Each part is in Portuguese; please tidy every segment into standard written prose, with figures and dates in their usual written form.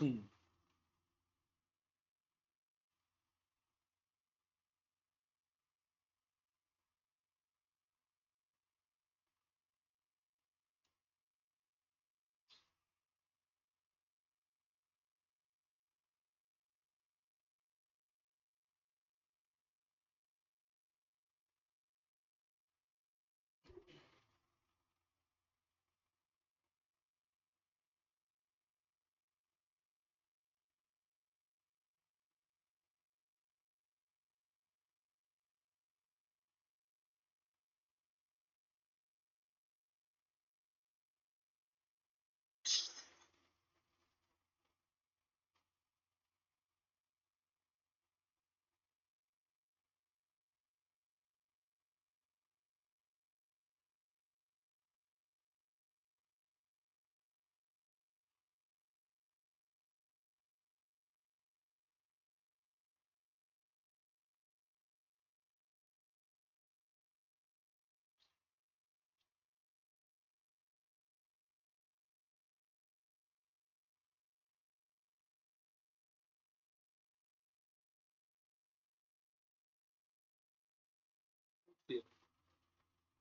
Hum.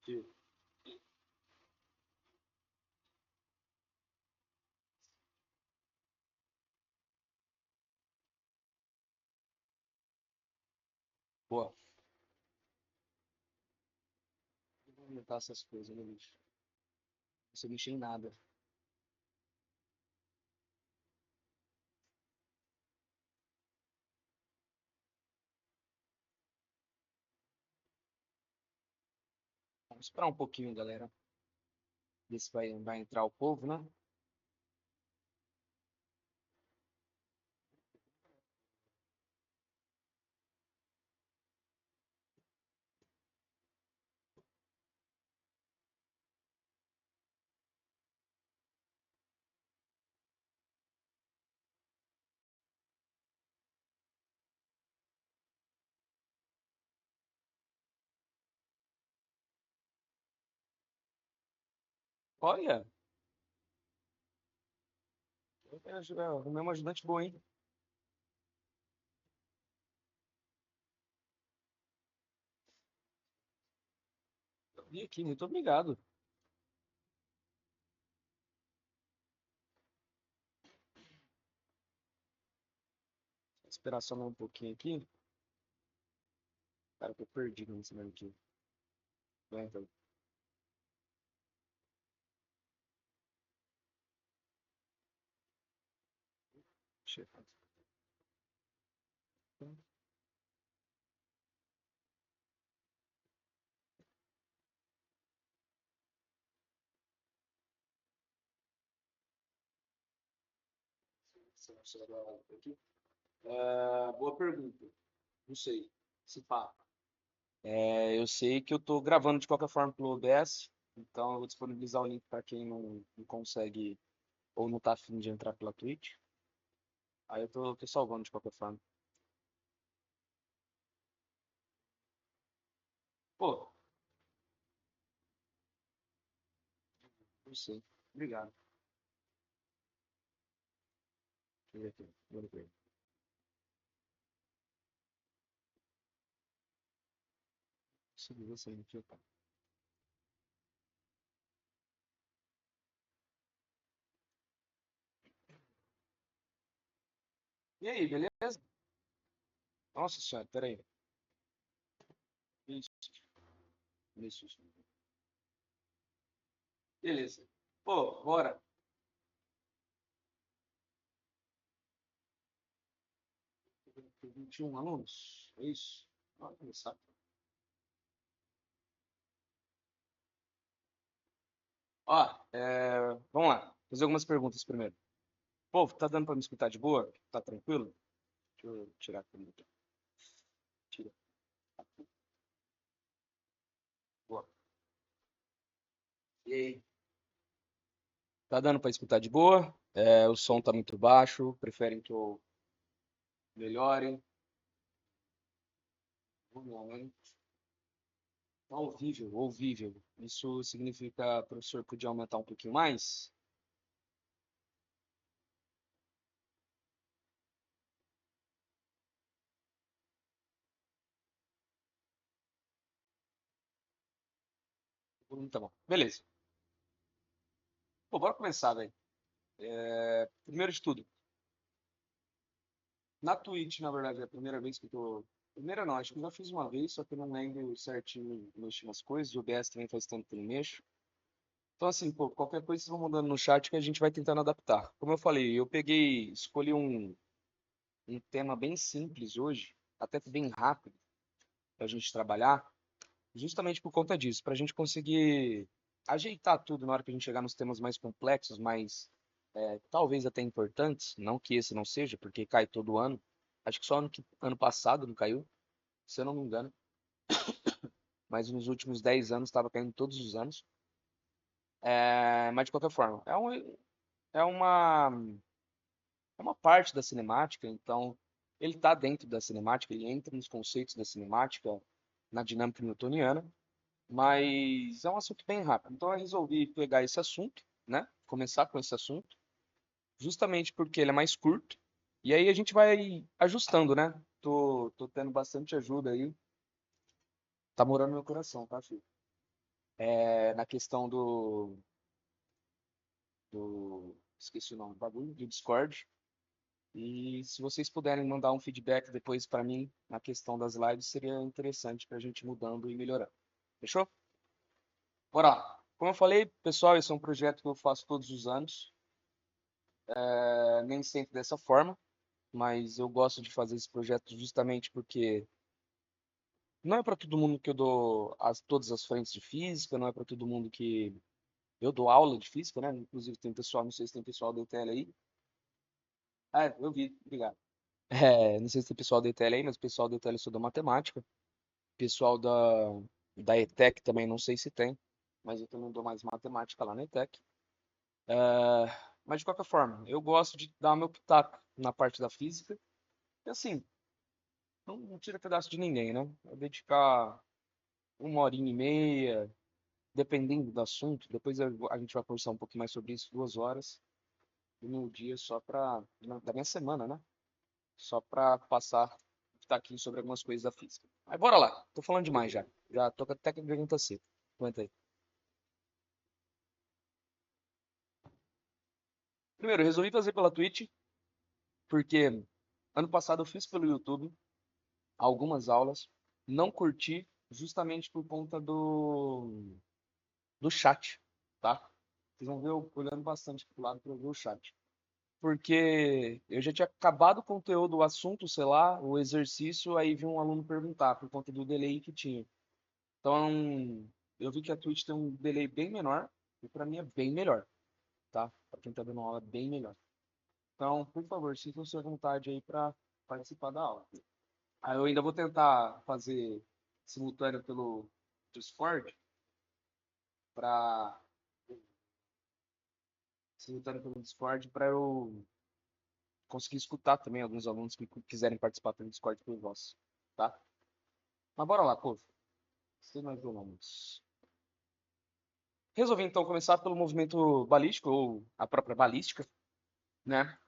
Sim. Boa. Não vou aumentar essas coisas, né, bicho? Não sei mexer em nada. Vamos esperar um pouquinho, galera. Ver se vai entrar o povo, né? Olha, o mesmo ajudante bom, hein? Eu vi aqui, muito obrigado. Vou esperar só mais um pouquinho aqui. Cara, eu tô perdido nesse mesmo aqui. Vai, então. Deixa eu- aqui. Boa pergunta. Não sei. Se pá. Eu sei que eu tô gravando de qualquer forma pelo OBS, então eu vou disponibilizar o link para quem não consegue ou não tá afim de entrar pela Twitch. Aí eu tô salvando de qualquer forma. Pô, não sei. Obrigado. Deixa eu ver aqui. Vamos ver. Consegui ver se ele aqui, tá. E aí, beleza? Nossa senhora, peraí. Isso, isso, isso. Beleza. Pô, bora. 21 alunos? É isso? Vamos começar. Ó, vamos lá. Fazer algumas perguntas primeiro. Pô, tá dando pra me escutar de boa? Tá tranquilo? Deixa eu tirar a pergunta. Tira. Boa. E aí? Tá dando pra escutar de boa? O som tá muito baixo? Preferem que eu melhore? Vamos lá, né? Ouvível, ouvível. Isso significa, professor, podia aumentar um pouquinho mais? Tá bom. Beleza. Pô, bora começar, velho. Primeiro de tudo, na Twitch, na verdade, é a primeira vez que eu tô. Primeira não, acho que eu já fiz uma vez, só que eu não lembro certinho mexer nas coisas. O OBS também faz tempo que eu não mexo. Então, assim, pô, qualquer coisa vocês vão mandando no chat que a gente vai tentando adaptar. Como eu falei, escolhi um tema bem simples hoje, até bem rápido, pra gente trabalhar, justamente por conta disso, pra gente conseguir ajeitar tudo na hora que a gente chegar nos temas mais complexos, mais talvez até importantes, não que esse não seja, porque cai todo ano. Acho que só ano passado não caiu, se eu não me engano, mas nos últimos 10 anos estava caindo todos os anos. Mas de qualquer forma, é uma, é uma parte da cinemática, então ele está dentro da cinemática, ele entra nos conceitos da cinemática, na dinâmica newtoniana, mas é um assunto bem rápido. Então eu resolvi pegar esse assunto, né? Começar com esse assunto, justamente porque ele é mais curto, e aí a gente vai ajustando, né? Tô tendo bastante ajuda aí. Tá morando no meu coração, tá, filho? Na questão esqueci o nome do bagulho, do Discord. E se vocês puderem mandar um feedback depois para mim na questão das lives, seria interessante para a gente ir mudando e melhorando. Fechou? Bora lá. Como eu falei, pessoal, esse é um projeto que eu faço todos os anos. Nem sempre dessa forma, mas eu gosto de fazer esse projeto justamente porque não é para todo mundo que eu dou todas as frentes de física, não é para todo mundo que eu dou aula de física, né? Inclusive tem pessoal, não sei se tem pessoal da ETL aí. Eu vi, obrigado. Não sei se tem pessoal da ETL aí, mas o pessoal da ETL estuda matemática. Pessoal da ETEC também não sei se tem, mas eu também dou mais matemática lá na ETEC. Mas de qualquer forma, eu gosto de dar meu pitaco na parte da física. E assim, não tira pedaço de ninguém, né? Eu dedicar 1 horinha e meia, dependendo do assunto. Depois a gente vai conversar um pouquinho mais sobre isso, 2 horas do meu dia só da minha semana, né? Só para passar aqui sobre algumas coisas da física. Mas bora lá, tô falando demais já. Já tô até com a pergunta seca. Aguenta aí. Primeiro, eu resolvi fazer pela Twitch, porque ano passado eu fiz pelo YouTube algumas aulas, não curti justamente por conta do chat, tá? Vocês vão ver eu olhando bastante pro lado para ver o chat. Porque eu já tinha acabado o conteúdo, o assunto, sei lá, o exercício, aí vi um aluno perguntar por conta do delay que tinha. Então, eu vi que a Twitch tem um delay bem menor, e para mim é bem melhor, tá? Para quem tá dando aula é bem melhor. Então, por favor, sintam-se à vontade aí para participar da aula. Aí eu ainda vou tentar fazer simultâneo pelo Discord para para eu conseguir escutar também alguns alunos que quiserem participar pelo Discord por voz, tá? Mas bora lá, povo. Sem mais delongas. Resolvi então começar pelo movimento balístico ou a própria balística, né?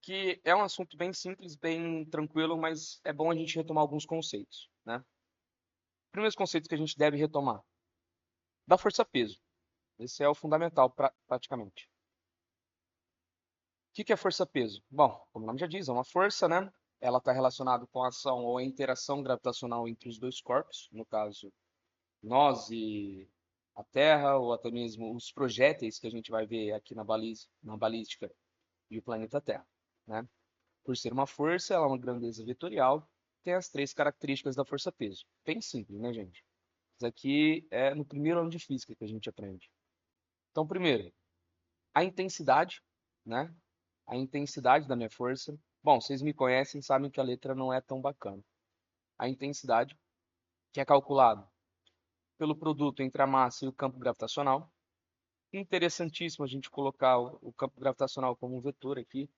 Que é um assunto bem simples, bem tranquilo, mas é bom a gente retomar alguns conceitos, né? Primeiros conceitos que a gente deve retomar: da força-peso. Esse é o fundamental, praticamente. O que é força-peso? Bom, como o nome já diz, é uma força, né? Ela está relacionada com a ação ou a interação gravitacional entre os dois corpos, no caso, nós e a Terra, ou até mesmo os projéteis que a gente vai ver aqui na balística e o planeta Terra, né? Por ser uma força, ela é uma grandeza vetorial, tem as 3 características da força-peso. Bem simples, né, gente? Isso aqui é no primeiro ano de física que a gente aprende. Então, primeiro, a intensidade, né? A intensidade da minha força. Bom, vocês me conhecem, sabem que a letra não é tão bacana. A intensidade, que é calculado pelo produto entre a massa e o campo gravitacional. Interessantíssimo a gente colocar o campo gravitacional como um vetor aqui,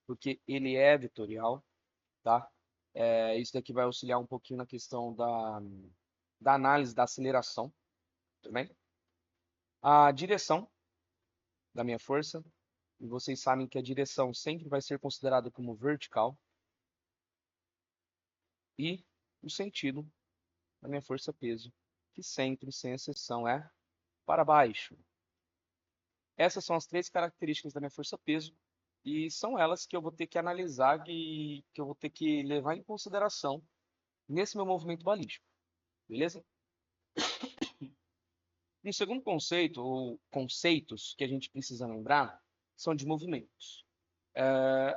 porque ele é vetorial, tá? Isso daqui vai auxiliar um pouquinho na questão da análise da aceleração, também. A direção da minha força, e vocês sabem que a direção sempre vai ser considerada como vertical, e o sentido da minha força-peso, que sempre, sem exceção, é para baixo. Essas são as três características da minha força-peso e são elas que eu vou ter que analisar e que eu vou ter que levar em consideração nesse meu movimento balístico, beleza? Um segundo conceito, ou conceitos que a gente precisa lembrar, são de movimentos.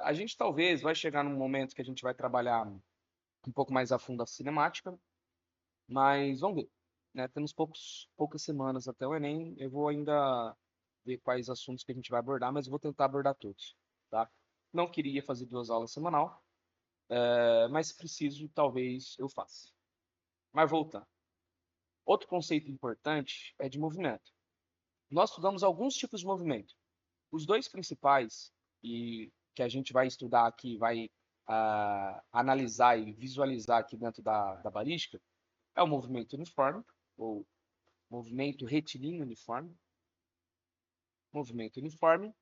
A gente talvez vai chegar num momento que a gente vai trabalhar um pouco mais a fundo a cinemática, mas vamos ver, né? Temos poucas semanas até o Enem, eu vou ainda ver quais assuntos que a gente vai abordar, mas eu vou tentar abordar todos, tá? Não queria fazer 2 aulas semanal, mas se preciso, talvez eu faça. Mas voltando. Outro conceito importante é de movimento. Nós estudamos alguns tipos de movimento. Os dois principais, e que a gente vai estudar aqui, vai analisar e visualizar aqui dentro da balística, é o movimento uniforme, ou movimento retilíneo uniforme. Movimento uniforme,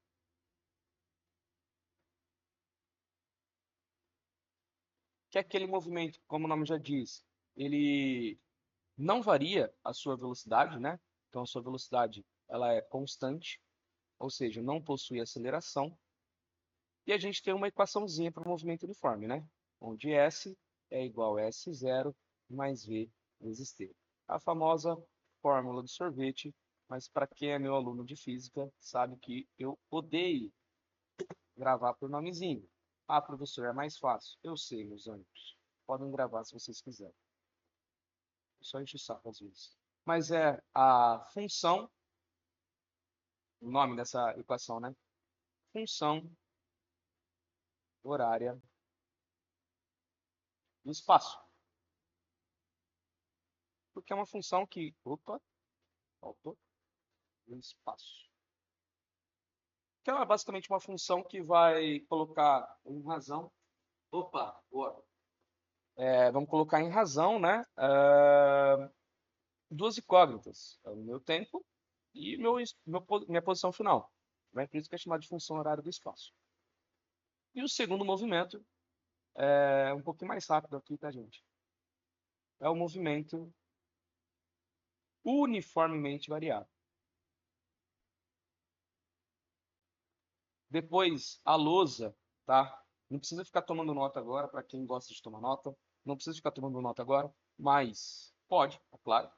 que é aquele movimento, como o nome já diz, ele não varia a sua velocidade, né? Então a sua velocidade ela é constante, ou seja, não possui aceleração. E a gente tem uma equaçãozinha para o movimento uniforme, né? Onde S é igual a S0 mais V vezes T. A famosa fórmula do sorvete, mas para quem é meu aluno de física, sabe que eu odeio gravar por nomezinho. Ah, professor, é mais fácil. Eu sei, meus amigos. Podem gravar se vocês quiserem. Só enche o saco às vezes. Mas é a função, o nome dessa equação, né? Função horária do espaço. Porque é uma função que, opa, faltou, do espaço. Que é basicamente uma função que vai colocar em razão, opa, boa. Vamos colocar em razão, né? Duas incógnitas, o meu tempo e minha posição final. Né? Por isso que é chamado de função horária do espaço. E o segundo movimento é um pouquinho mais rápido aqui, tá, gente? É o movimento uniformemente variável. Depois, a lousa, tá? Não precisa ficar tomando nota agora, para quem gosta de tomar nota. Não precisa ficar tomando nota agora, mas pode, é claro.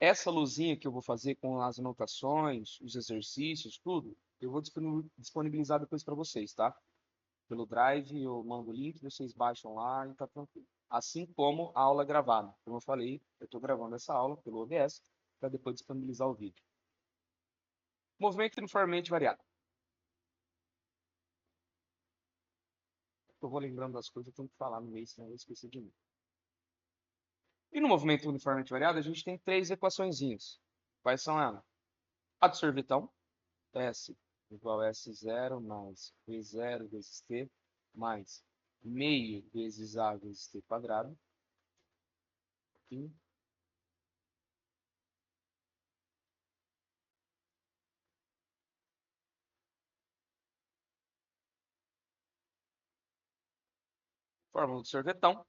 Essa luzinha que eu vou fazer com as anotações, os exercícios, tudo, eu vou disponibilizar depois para vocês, tá? Pelo Drive, eu mando o link, vocês baixam lá e tá tranquilo. Assim como a aula gravada. Como eu falei, eu estou gravando essa aula pelo OBS para depois disponibilizar o vídeo. Movimento uniformemente variado. Eu vou lembrando das coisas, eu tenho que falar no meio, senão eu esqueci de mim. E no movimento uniformemente variado, a gente tem três equaçõezinhas. Quais são elas? A do sorvetão, S igual a S0 mais V0 vezes T mais meio vezes A vezes T quadrado. Aqui. Fórmula do sorvetão,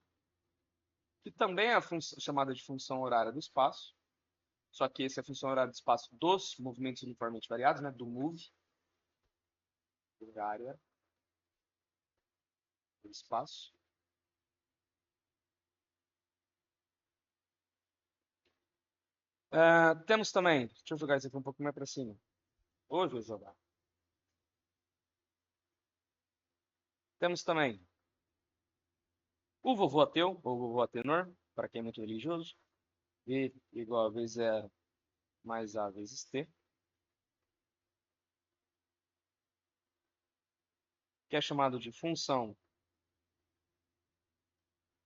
que também é chamada de função horária do espaço, só que essa é a função horária do espaço dos movimentos uniformemente variados, né, do MOVE, horária do espaço. Temos também, deixa eu jogar isso aqui um pouco mais para cima. Hoje eu vou jogar. Temos também o vovô ateu, ou vovô atenor, para quem é muito religioso. V igual a V0 mais A vezes T. Que é chamado de função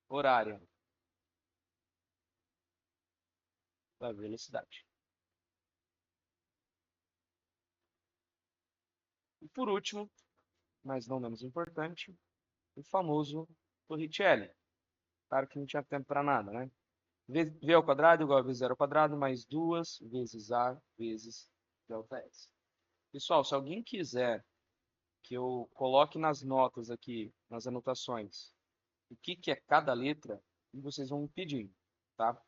horária da velocidade. E por último, mas não menos importante, o famoso Torricelli. Claro que não tinha tempo para nada, né? V ao quadrado igual a V0 ao quadrado mais 2 vezes A vezes ΔS. Pessoal, se alguém quiser que eu coloque nas notas aqui, nas anotações, o que é cada letra, vocês vão me pedir, tá?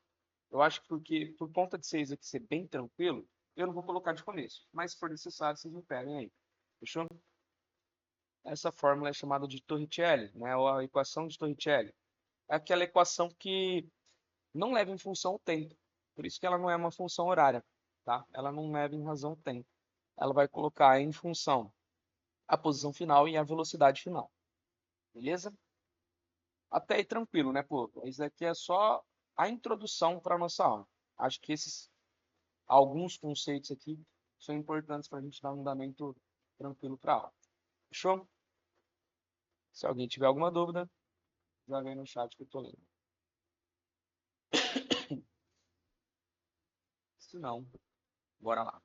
Eu acho que porque, por conta de vocês aqui ser bem tranquilo, Eu não vou colocar de começo, mas se for necessário, vocês me peguem aí. Fechou? Essa fórmula é chamada de Torricelli, né? Ou a equação de Torricelli. É aquela equação que não leva em função o tempo. Por isso que ela não é uma função horária, tá? Ela não leva em razão o tempo. Ela vai colocar em função a posição final e a velocidade final. Beleza? Até aí tranquilo, né, pô? Isso aqui é só a introdução para a nossa aula. Acho que esses alguns conceitos aqui são importantes para a gente dar um andamento tranquilo para a aula. Fechou? Se alguém tiver alguma dúvida, já vem no chat que eu tô lendo. Se não, bora lá.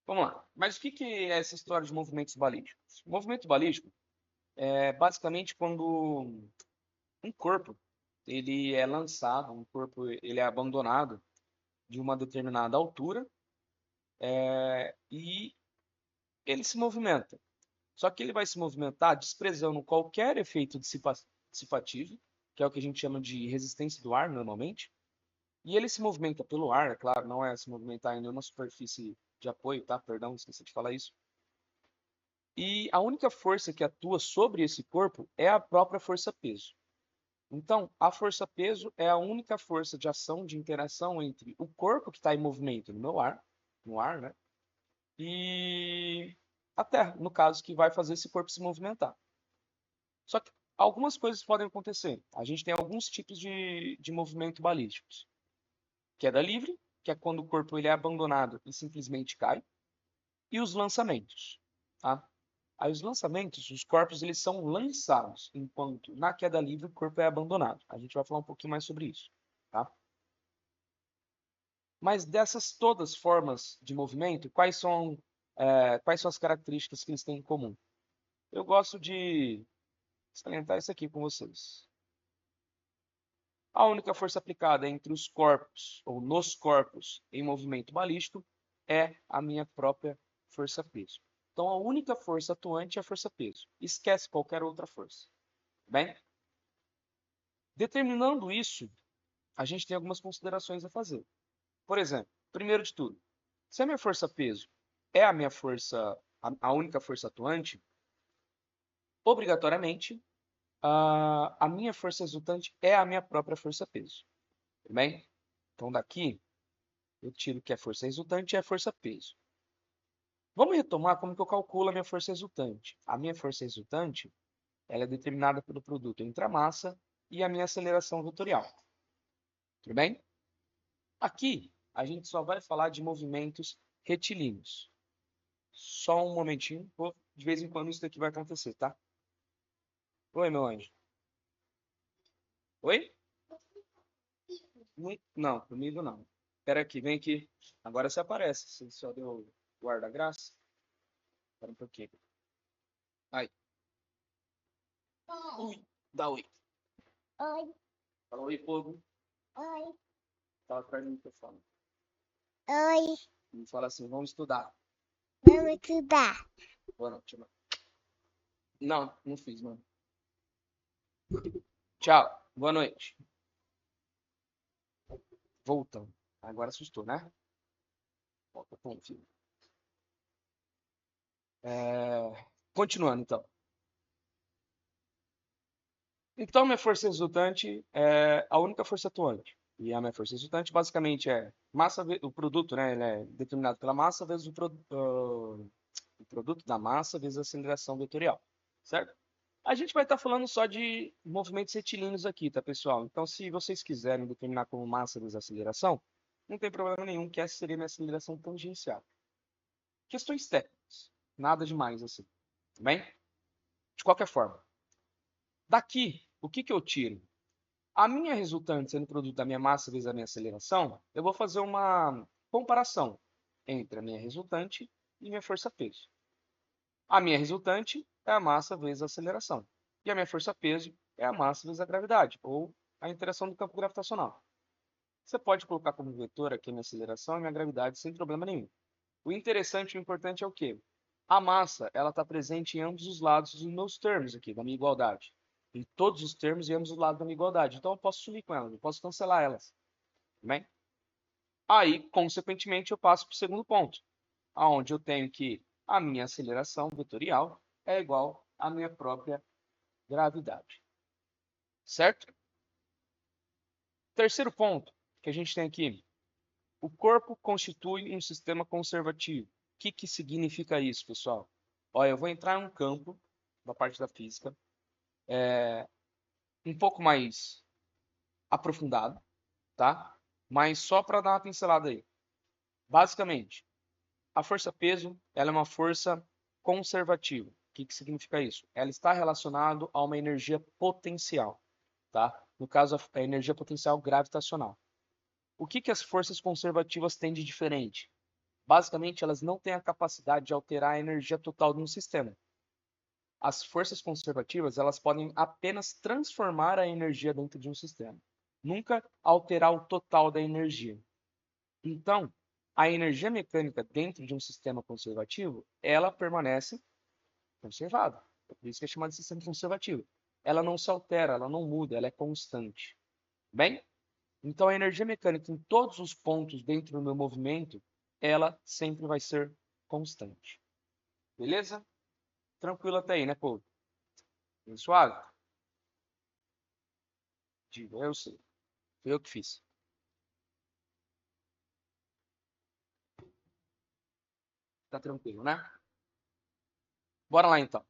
Vamos lá. Mas o que é essa história de movimentos balísticos? O movimento balístico é basicamente quando um corpo ele é lançado, um corpo ele é abandonado de uma determinada altura e ele se movimenta. Só que ele vai se movimentar desprezando qualquer efeito dissipativo, que é o que a gente chama de resistência do ar normalmente. E ele se movimenta pelo ar, é claro, não é se movimentar em nenhuma superfície de apoio, tá? Perdão, esqueci de falar isso. E a única força que atua sobre esse corpo é a própria força-peso. Então, a força-peso é a única força de ação, de interação entre o corpo que está em movimento no ar, né? E a Terra, no caso, que vai fazer esse corpo se movimentar. Só que algumas coisas podem acontecer. A gente tem alguns tipos de movimento balísticos. Queda livre, que é quando o corpo ele é abandonado e simplesmente cai. E os lançamentos, tá? Aí os lançamentos, os corpos eles são lançados, enquanto na queda livre o corpo é abandonado. A gente vai falar um pouquinho mais sobre isso, tá? Mas dessas todas formas de movimento, quais são as características que eles têm em comum? Eu gosto de salientar isso aqui com vocês. A única força aplicada entre os corpos ou nos corpos em movimento balístico é a minha própria força-peso. Então, a única força atuante é a força-peso. Esquece qualquer outra força. Bem, determinando isso, a gente tem algumas considerações a fazer. Por exemplo, primeiro de tudo, se a minha força-peso é a minha força, a única força atuante, obrigatoriamente, a minha força resultante é a minha própria força-peso. Tudo bem? Então, daqui, eu tiro que a força resultante é a força-peso. Vamos retomar como que eu calculo a minha força resultante. A minha força resultante ela é determinada pelo produto entre a massa e a minha aceleração vetorial. Tudo bem? Aqui, a gente só vai falar de movimentos retilíneos. Só um momentinho, de vez em quando isso daqui vai acontecer, tá? Oi, meu anjo. Oi? Não, comigo não. Espera aqui, vem aqui. Agora você aparece. Você só deu guarda-graça? Espera um pouquinho. Aí. Ui, dá oi. Oi, Fala oi, povo. oi, Fala atrás do microfone. oi, E fala assim, vamos estudar. vamos estudar. Boa noite, mano. Não, não fiz, mano. Tchau, boa noite. Voltando. Agora assustou, né? Volta, pum, filho. Continuando, então. Então, minha força resultante é a única força atuante. E a minha força resultante, basicamente, é massa, o produto, né? Ele é determinado pela massa vezes o produto da massa vezes a aceleração vetorial, certo? A gente vai estar falando só de movimentos retilíneos aqui, tá, pessoal? Então, se vocês quiserem determinar como massa vezes aceleração, não tem problema nenhum, que essa seria minha aceleração tangencial. Questões técnicas, nada demais assim, tá bem? De qualquer forma, daqui, o que eu tiro? A minha resultante sendo produto da minha massa vezes a minha aceleração, eu vou fazer uma comparação entre a minha resultante e minha força-peso. A minha resultante é a massa vezes a aceleração. E a minha força-peso é a massa vezes a gravidade, ou a interação do campo gravitacional. Você pode colocar como vetor aqui a minha aceleração e a minha gravidade sem problema nenhum. O interessante e o importante é o quê? A massa ela está presente em ambos os lados dos meus termos aqui, da minha igualdade. Em todos os termos e ambos os lados da minha igualdade. Então eu posso sumir com elas, eu posso cancelar elas. Tudo bem? Aí, consequentemente, eu passo para o segundo ponto, onde eu tenho que a minha aceleração vetorial é igual à minha própria gravidade. Certo? Terceiro ponto que a gente tem aqui. O corpo constitui um sistema conservativo. O que significa isso, pessoal? Olha, eu vou entrar em um campo da parte da física um pouco mais aprofundado, tá? Mas só para dar uma pincelada aí. Basicamente, a força-peso ela é uma força conservativa. O que significa isso? Ela está relacionada a uma energia potencial, tá? No caso, a energia potencial gravitacional. O que as forças conservativas têm de diferente? Basicamente, elas não têm a capacidade de alterar a energia total de um sistema. As forças conservativas, elas podem apenas transformar a energia dentro de um sistema, nunca alterar o total da energia. Então, a energia mecânica dentro de um sistema conservativo, ela permanece conservada. Por isso que é chamada de sistema conservativo. Ela não se altera, ela não muda, ela é constante. Bem? Então, a energia mecânica em todos os pontos dentro do meu movimento, ela sempre vai ser constante. Beleza? Tranquilo até aí, né, povo? Bem suave? Diga, eu sei. Foi eu que fiz. Tá tranquilo, né? Bora lá, então.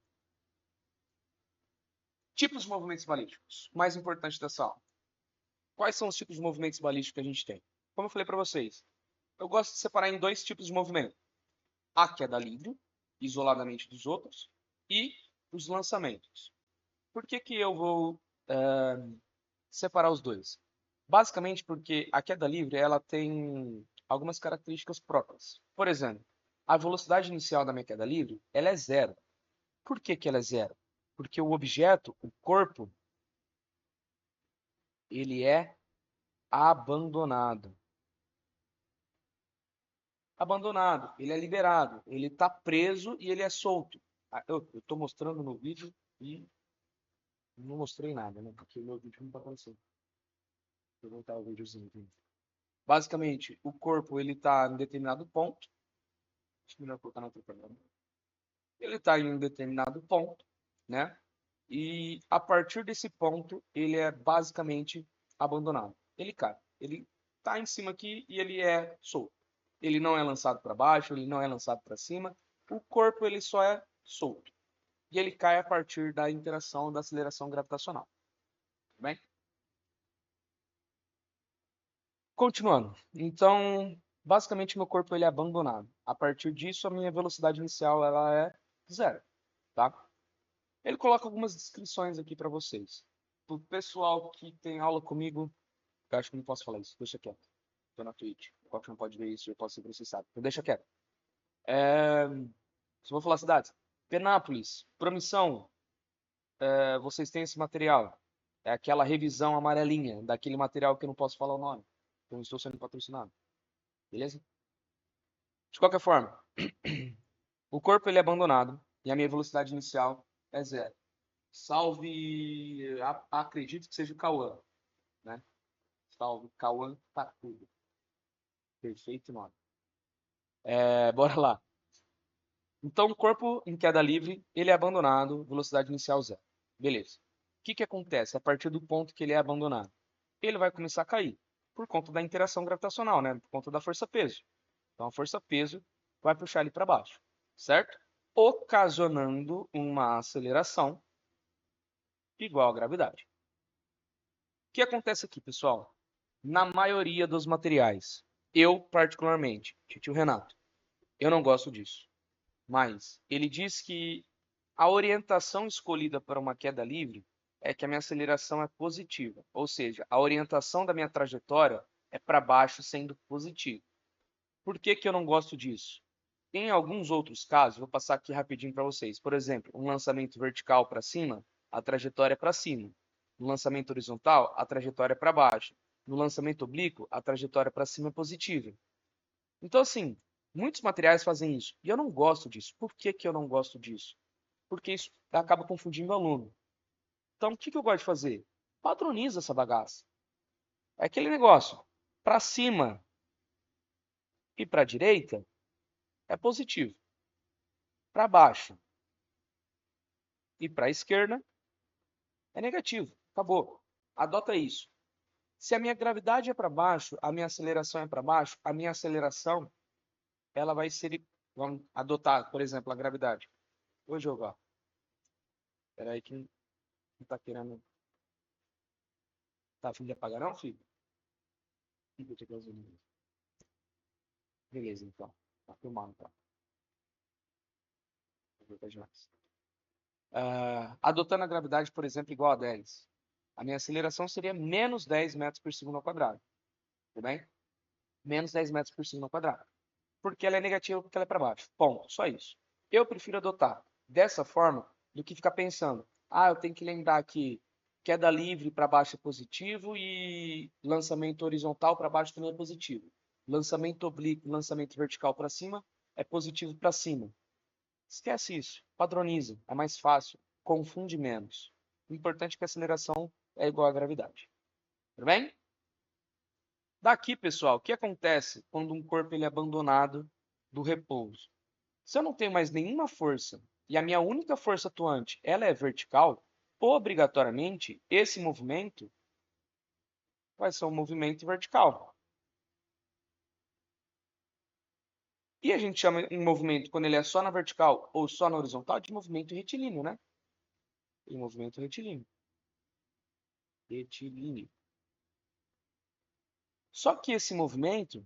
Tipos de movimentos balísticos. Mais importante dessa aula. Quais são os tipos de movimentos balísticos que a gente tem? Como eu falei para vocês, eu gosto de separar em dois tipos de movimento. A queda livre, isoladamente dos outros, e os lançamentos. Por que eu vou separar os dois? Basicamente porque a queda livre ela tem algumas características próprias. Por exemplo, a velocidade inicial da minha queda livre ela é zero. Por que ela é zero? Porque o objeto, o corpo, ele é abandonado. Abandonado, ele é liberado, ele está preso e ele é solto. Eu estou mostrando no vídeo e não mostrei nada, né? Porque o meu vídeo não está aparecendo. Vou voltar o videozinho aqui. Basicamente, o corpo ele está em determinado ponto. Acho melhor colocar na outra câmera. Ele está em um determinado ponto, né? E a partir desse ponto, ele é basicamente abandonado. Ele cai. Ele está em cima aqui e ele é solto. Ele não é lançado para baixo, ele não é lançado para cima. O corpo ele só é solto. E ele cai a partir da interação da aceleração gravitacional. Tudo bem? Continuando. Então, basicamente meu corpo ele é abandonado. A partir disso, a minha velocidade inicial ela é zero, tá? Ele coloca algumas descrições aqui para vocês. O pessoal que tem aula comigo, eu acho que não posso falar isso, deixa quieto. Estou na Twitch, qualquer um pode ver isso, eu posso ser processado. Então deixa quieto. Só vou falar cidades. Penápolis, Promissão, vocês têm esse material. É aquela revisão amarelinha daquele material que eu não posso falar o nome. Eu não estou sendo patrocinado. Beleza? De qualquer forma, o corpo ele é abandonado e a minha velocidade inicial é zero. Salve, acredito que seja o Cauã, né? Salve, Cauã Takuda. Perfeito nome. Bora lá. Então, o corpo em queda livre, ele é abandonado, velocidade inicial zero. Beleza. O que acontece a partir do ponto que ele é abandonado? Ele vai começar a cair, por conta da interação gravitacional, né? Por conta da força-peso. Então, a força-peso vai puxar ele para baixo, certo? Ocasionando uma aceleração igual à gravidade. O que acontece aqui, pessoal? Na maioria dos materiais, eu particularmente, tio Renato, eu não gosto disso. Mas ele diz que a orientação escolhida para uma queda livre é que a minha aceleração é positiva, ou seja, a orientação da minha trajetória é para baixo sendo positiva. Por que eu não gosto disso? Em alguns outros casos, vou passar aqui rapidinho para vocês. Por exemplo, um lançamento vertical para cima, a trajetória é para cima. No lançamento horizontal, a trajetória é para baixo. No lançamento oblíquo, a trajetória para cima é positiva. Então, assim, muitos materiais fazem isso. E eu não gosto disso. Por que eu não gosto disso? Porque isso acaba confundindo o aluno. Então, o que eu gosto de fazer? Padroniza essa bagaça. É aquele negócio. Para cima, E para a direita é positivo. Para baixo e para a esquerda é negativo. Acabou. Adota isso. Se a minha gravidade é para baixo, a minha aceleração é para baixo, a minha aceleração ela vai ser... Vamos adotar, por exemplo, a gravidade. Vou jogar. Espera aí que não está querendo... Tá a fim de apagar não, filho? Beleza, então. Tá filmando, tá? Adotando a gravidade, por exemplo, igual a 10. A minha aceleração seria menos 10 metros por segundo ao quadrado. Tudo bem? Menos 10 metros por segundo ao quadrado. Porque ela é negativa, porque ela é para baixo. Ponto. Só isso. Eu prefiro adotar dessa forma do que ficar pensando. Eu tenho que lembrar que queda livre para baixo é positivo e lançamento horizontal para baixo também é positivo. Lançamento oblíquo, lançamento vertical para cima é positivo para cima. Esquece isso. Padroniza. É mais fácil. Confunde menos. O importante é que a aceleração é igual à gravidade. Tudo bem? Daqui, pessoal, o que acontece quando um corpo ele é abandonado do repouso? Se eu não tenho mais nenhuma força e a minha única força atuante ela é vertical, obrigatoriamente esse movimento vai ser um movimento vertical. E a gente chama um movimento, quando ele é só na vertical ou só na horizontal, de movimento retilíneo, né? De movimento retilíneo. Retilíneo. Só que nesse movimento,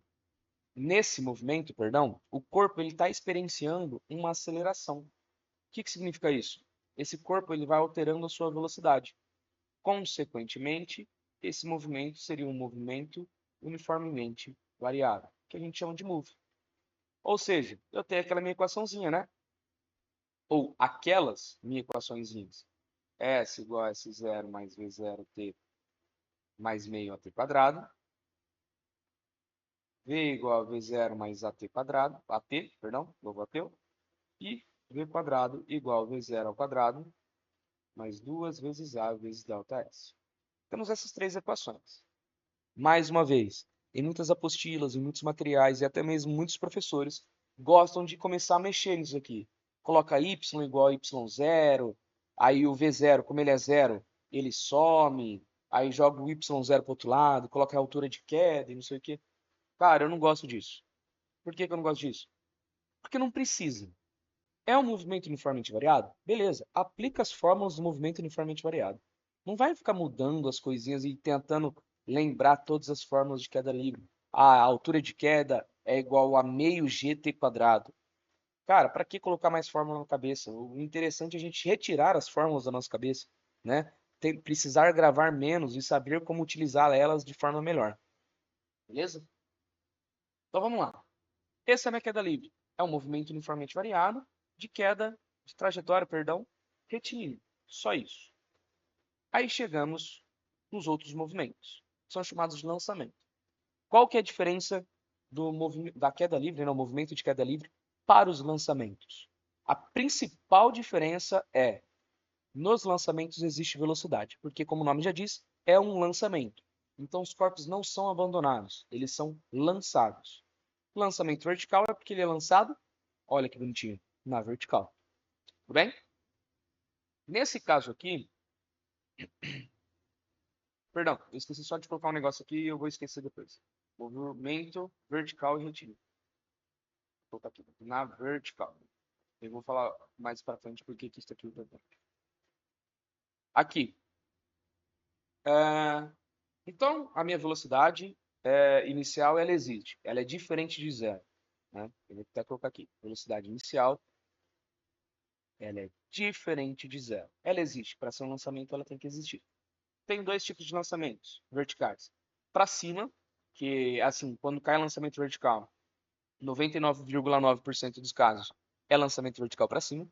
perdão, o corpo ele está experienciando uma aceleração. O que significa isso? Esse corpo ele vai alterando a sua velocidade. Consequentemente, esse movimento seria um movimento uniformemente variável, que a gente chama de move. Ou seja, eu tenho aquela minha equaçãozinha, né? Ou aquelas minhas equaçõezinhas. S igual a S0 mais V0 T mais meio AT quadrado. V igual a V0 mais AT quadrado, novo AT, e V quadrado igual a V0 ao quadrado, mais 2 vezes A vezes ΔS. Temos essas três equações. Mais uma vez, em muitas apostilas, em muitos materiais e até mesmo muitos professores gostam de começar a mexer nisso aqui. Coloca y igual a y0, aí o v0, como ele é zero, ele some, aí joga o y0 para o outro lado, coloca a altura de queda e não sei o quê. Cara, eu não gosto disso. Por que eu não gosto disso? Porque não precisa. É um movimento uniformemente variado? Beleza, aplica as fórmulas do movimento uniformemente variado. Não vai ficar mudando as coisinhas e tentando lembrar todas as fórmulas de queda livre. A altura de queda é igual a meio gt quadrado. Cara, para que colocar mais fórmula na cabeça? O interessante é a gente retirar as fórmulas da nossa cabeça, né? Precisar gravar menos e saber como utilizar elas de forma melhor. Beleza? Então vamos lá. Essa é a minha queda livre. É um movimento uniformemente variado de trajetória, retilíneo. Só isso. Aí chegamos nos outros movimentos. São chamados de lançamento. Qual que é a diferença da queda livre, o movimento de queda livre, para os lançamentos? A principal diferença é, nos lançamentos existe velocidade, porque como o nome já diz, é um lançamento. Então os corpos não são abandonados, eles são lançados. Lançamento vertical é porque ele é lançado, olha que bonitinho, na vertical. Tudo bem? Nesse caso aqui, perdão, eu esqueci só de colocar um negócio aqui e eu vou esquecer depois. Movimento vertical e retilíneo. Vou colocar aqui, na vertical. Eu vou falar mais para frente porque que isso aqui é importante. Aqui. Então, a minha velocidade inicial ela existe. Ela é diferente de zero. Né? Eu vou até colocar aqui. Velocidade inicial ela é diferente de zero. Ela existe. Para ser um lançamento, ela tem que existir. Tem dois tipos de lançamentos verticais. Para cima, que assim, quando cai lançamento vertical, 99,9% dos casos é lançamento vertical para cima.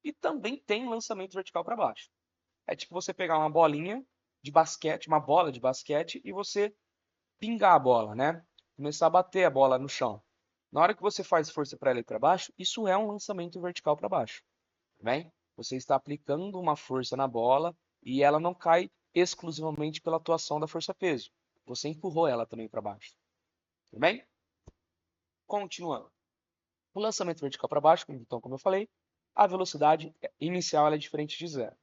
E também tem lançamento vertical para baixo. É tipo você pegar uma bolinha de basquete, uma bola de basquete, e você pingar a bola, né? Começar a bater a bola no chão. Na hora que você faz força para ela ir para baixo, isso é um lançamento vertical para baixo. Bem? Você está aplicando uma força na bola e ela não cai exclusivamente pela atuação da força-peso. Você empurrou ela também para baixo. Tudo bem? Continuando. O lançamento vertical para baixo, então, como eu falei, a velocidade inicial ela é diferente de zero.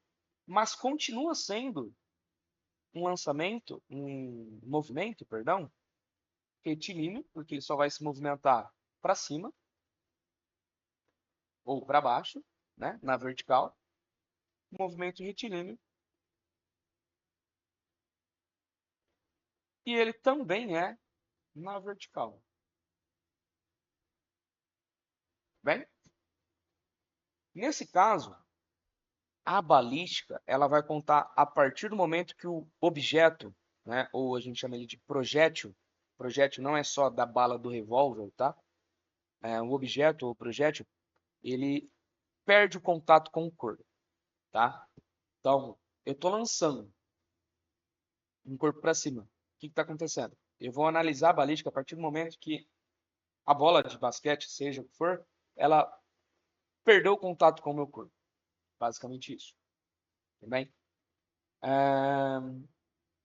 Mas continua sendo um movimento, retilíneo, porque ele só vai se movimentar para cima ou para baixo, né, na vertical. Movimento retilíneo. E ele também é na vertical. Bem, nesse caso, a balística ela vai contar a partir do momento que o objeto, né, ou a gente chama ele de projétil. Projétil não é só da bala do revólver, tá? O objeto ou projétil, ele perde o contato com o corpo, tá? Então, eu estou lançando um corpo para cima. O que está acontecendo? Eu vou analisar a balística a partir do momento que a bola de basquete, seja o que for, ela perdeu o contato com o meu corpo. Basicamente isso. Tudo bem?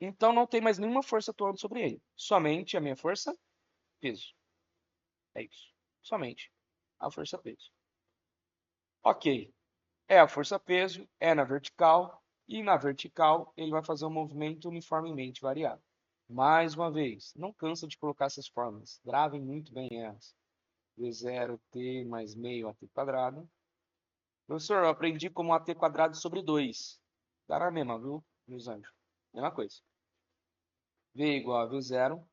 Então não tem mais nenhuma força atuando sobre ele. Somente a minha força, peso. É isso. Somente a força peso. Ok. É a força peso, é na vertical, e na vertical ele vai fazer um movimento uniformemente variado. Mais uma vez, não cansa de colocar essas fórmulas. Gravem muito bem elas. V0t mais meio at quadrado. Professor, eu aprendi como at quadrado sobre 2. Dá na mesma, viu, meus anjos? Mesma coisa. V igual a V0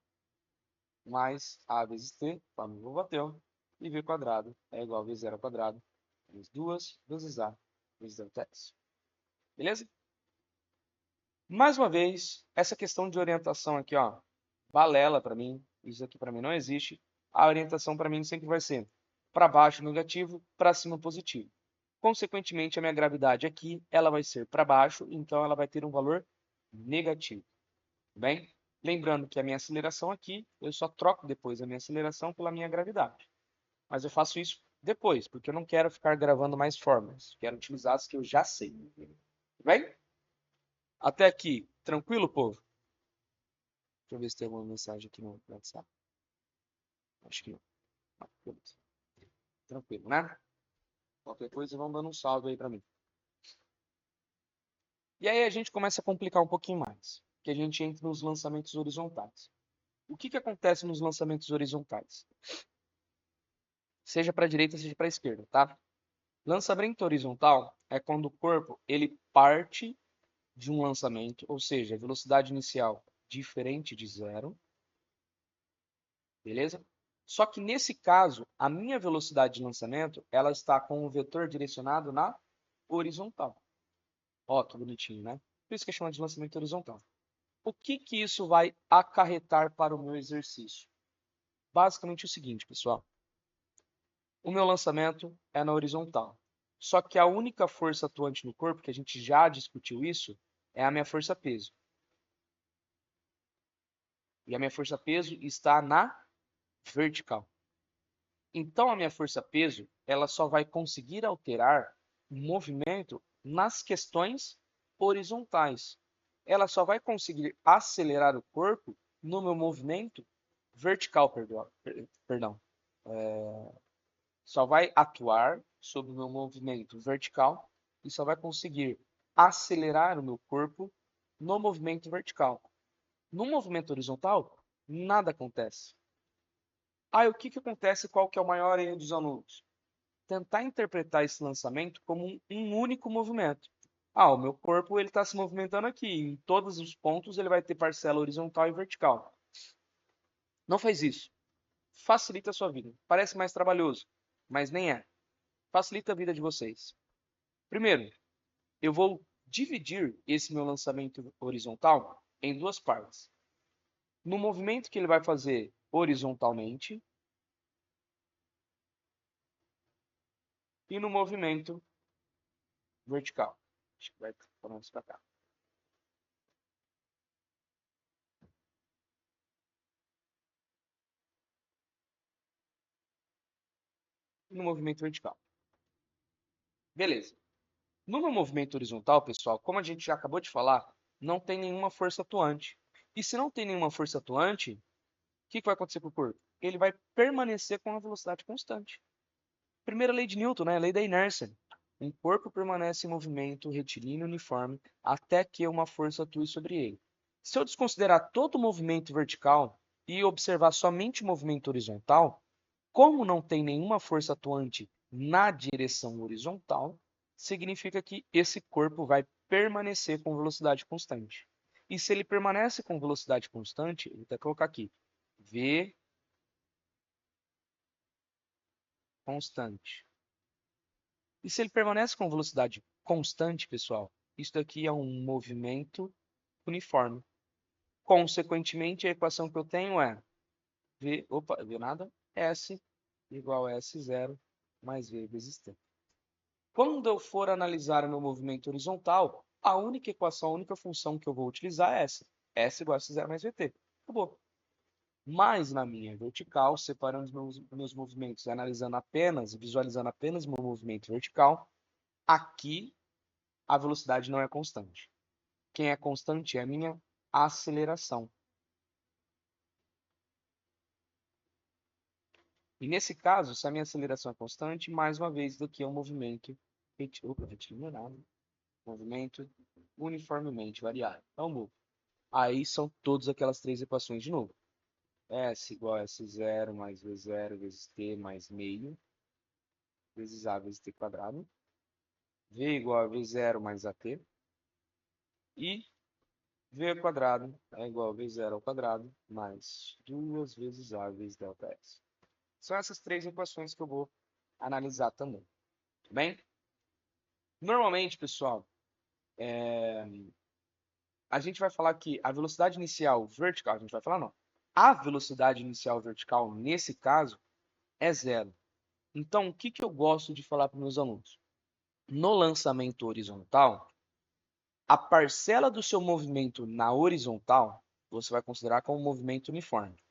mais A vezes T, fórmula bateu, e V quadrado é igual a V0 ao quadrado, menos 2 vezes A vezes delta S. Beleza? Mais uma vez, essa questão de orientação aqui, ó, balela para mim, isso aqui para mim não existe. A orientação para mim sempre vai ser para baixo negativo, para cima positivo. Consequentemente, a minha gravidade aqui, ela vai ser para baixo, então ela vai ter um valor negativo. Bem? Lembrando que a minha aceleração aqui, eu só troco depois a minha aceleração pela minha gravidade. Mas eu faço isso depois, porque eu não quero ficar gravando mais fórmulas. Quero utilizar as que eu já sei. Bem? Até aqui, tranquilo, povo? Deixa eu ver se tem alguma mensagem aqui no WhatsApp. Acho que não. Beleza. Tranquilo, né? Qualquer coisa, vão dando um salve aí para mim. E aí a gente começa a complicar um pouquinho mais. Que a gente entra nos lançamentos horizontais. O que acontece nos lançamentos horizontais? Seja para a direita, seja para a esquerda, tá? Lançamento horizontal é quando o corpo ele parte de um lançamento, ou seja, velocidade inicial diferente de zero, beleza? Só que nesse caso, a minha velocidade de lançamento ela está com o vetor direcionado na horizontal. Ó, que bonitinho, né? Por isso que é chamado de lançamento horizontal. O que isso vai acarretar para o meu exercício? Basicamente o seguinte, pessoal. O meu lançamento é na horizontal. Só que a única força atuante no corpo, que a gente já discutiu isso, é a minha força peso. E a minha força peso está na vertical. Então a minha força peso, ela só vai conseguir alterar o movimento nas questões horizontais. Ela só vai conseguir acelerar o corpo no meu movimento vertical, perdão. Só vai atuar sobre o meu movimento vertical e só vai conseguir acelerar o meu corpo no movimento vertical. No movimento horizontal, nada acontece. Aí o que acontece? Qual que é o maior erro dos alunos? Tentar interpretar esse lançamento como um único movimento. O meu corpo ele está se movimentando aqui. Em todos os pontos ele vai ter parcela horizontal e vertical. Não faz isso. Facilita a sua vida. Parece mais trabalhoso, mas nem é. Facilita a vida de vocês. Primeiro, eu vou dividir esse meu lançamento horizontal em duas partes. No movimento que ele vai fazer horizontalmente e no movimento vertical. Acho que vai falando isso para cá. E no movimento vertical. Beleza. No meu movimento horizontal, pessoal, como a gente já acabou de falar, não tem nenhuma força atuante. E se não tem nenhuma força atuante, o que vai acontecer com o corpo? ele vai permanecer com a velocidade constante. Primeira lei de Newton, né? Lei da inércia. Um corpo permanece em movimento retilíneo uniforme até que uma força atue sobre ele. Se eu desconsiderar todo o movimento vertical e observar somente o movimento horizontal, como não tem nenhuma força atuante na direção horizontal, significa que esse corpo vai permanecer com velocidade constante. E se ele permanece com velocidade constante, eu vou até colocar aqui, V constante. E se ele permanece com velocidade constante, pessoal, isso daqui é um movimento uniforme. Consequentemente, a equação que eu tenho é V, viu nada? S igual a S0 mais V vezes T. Quando eu for analisar o meu movimento horizontal, a única equação, a única função que eu vou utilizar é essa. S igual a S0 mais VT. Acabou. Mas na minha vertical, separando os meus movimentos e analisando apenas, visualizando apenas o meu movimento vertical, aqui a velocidade não é constante. Quem é constante é a minha aceleração. E nesse caso, se a minha aceleração é constante, mais uma vez, do que é um movimento retilíneo, movimento uniformemente variável. Então, aí são todas aquelas três equações de novo. S igual a S0 mais V0 vezes T mais meio, vezes A vezes T quadrado. V igual a V0 mais AT. E V ao quadrado é igual a V0 ao quadrado mais 2 vezes A vezes ΔS. São essas três equações que eu vou analisar também. Tudo bem? Normalmente, pessoal, a gente vai falar que a velocidade inicial vertical, a gente vai falar não. A velocidade inicial vertical, nesse caso, é zero. Então, o que eu gosto de falar para os meus alunos? No lançamento horizontal, a parcela do seu movimento na horizontal, você vai considerar como movimento uniforme.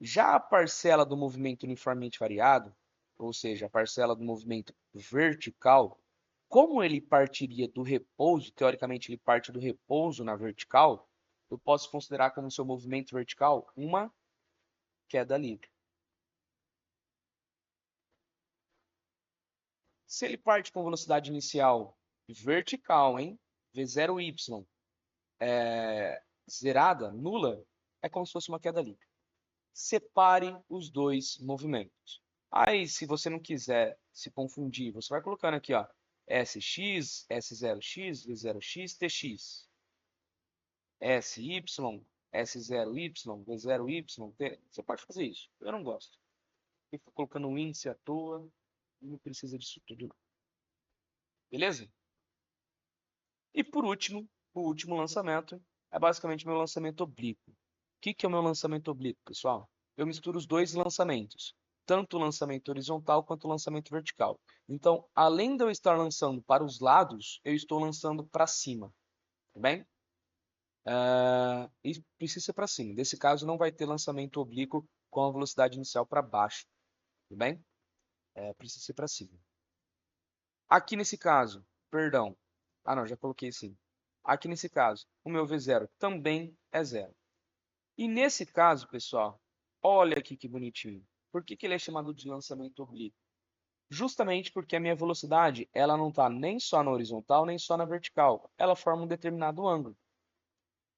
Já a parcela do movimento uniformemente variado, ou seja, a parcela do movimento vertical, como ele partiria do repouso, teoricamente ele parte do repouso na vertical, eu posso considerar como seu movimento vertical uma queda livre. Se ele parte com velocidade inicial vertical, V0y, zerada, nula, é como se fosse uma queda livre. Separe os dois movimentos. Aí, se você não quiser se confundir, você vai colocando aqui, ó, SX, S0X, V0X, TX. SY, S0Y, V0Y, T. Você pode fazer isso. Eu não gosto. Fica colocando um índice à toa, não precisa disso tudo. Beleza? E por último, o último lançamento é basicamente meu lançamento oblíquo. O que é o meu lançamento oblíquo, pessoal? Eu misturo os dois lançamentos, tanto o lançamento horizontal quanto o lançamento vertical. Então, além de eu estar lançando para os lados, eu estou lançando para cima. Tá bem? E precisa ser para cima. Nesse caso, não vai ter lançamento oblíquo com a velocidade inicial para baixo. Tudo bem? Precisa ser para cima. Aqui nesse caso, perdão. Ah, não, já coloquei sim. Aqui nesse caso, o meu V0 também é zero. E nesse caso, pessoal, olha aqui que bonitinho. Por que ele é chamado de lançamento oblíquo? Justamente porque a minha velocidade ela não está nem só na horizontal, nem só na vertical. Ela forma um determinado ângulo.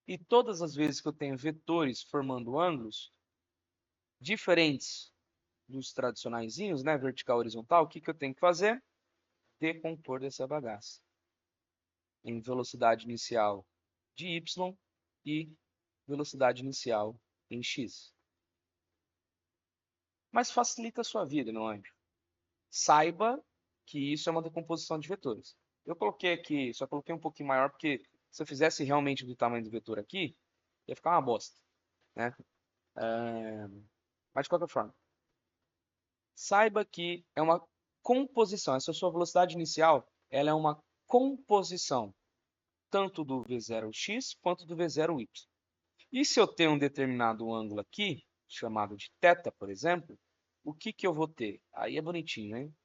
E todas as vezes que eu tenho vetores formando ângulos diferentes dos tradicionaizinhos, né, vertical e horizontal, o que eu tenho que fazer? Decompor dessa bagaça em velocidade inicial de y e velocidade inicial em x. Mas facilita a sua vida, não é? Saiba que isso é uma decomposição de vetores. Eu coloquei aqui, só coloquei um pouquinho maior, porque se eu fizesse realmente do tamanho do vetor aqui, ia ficar uma bosta, né? Mas de qualquer forma, saiba que é uma composição. Essa sua velocidade inicial, ela é uma composição tanto do V0x quanto do V0y. E se eu tenho um determinado ângulo aqui, chamado de θ, por exemplo, o que eu vou ter? Aí é bonitinho, hein?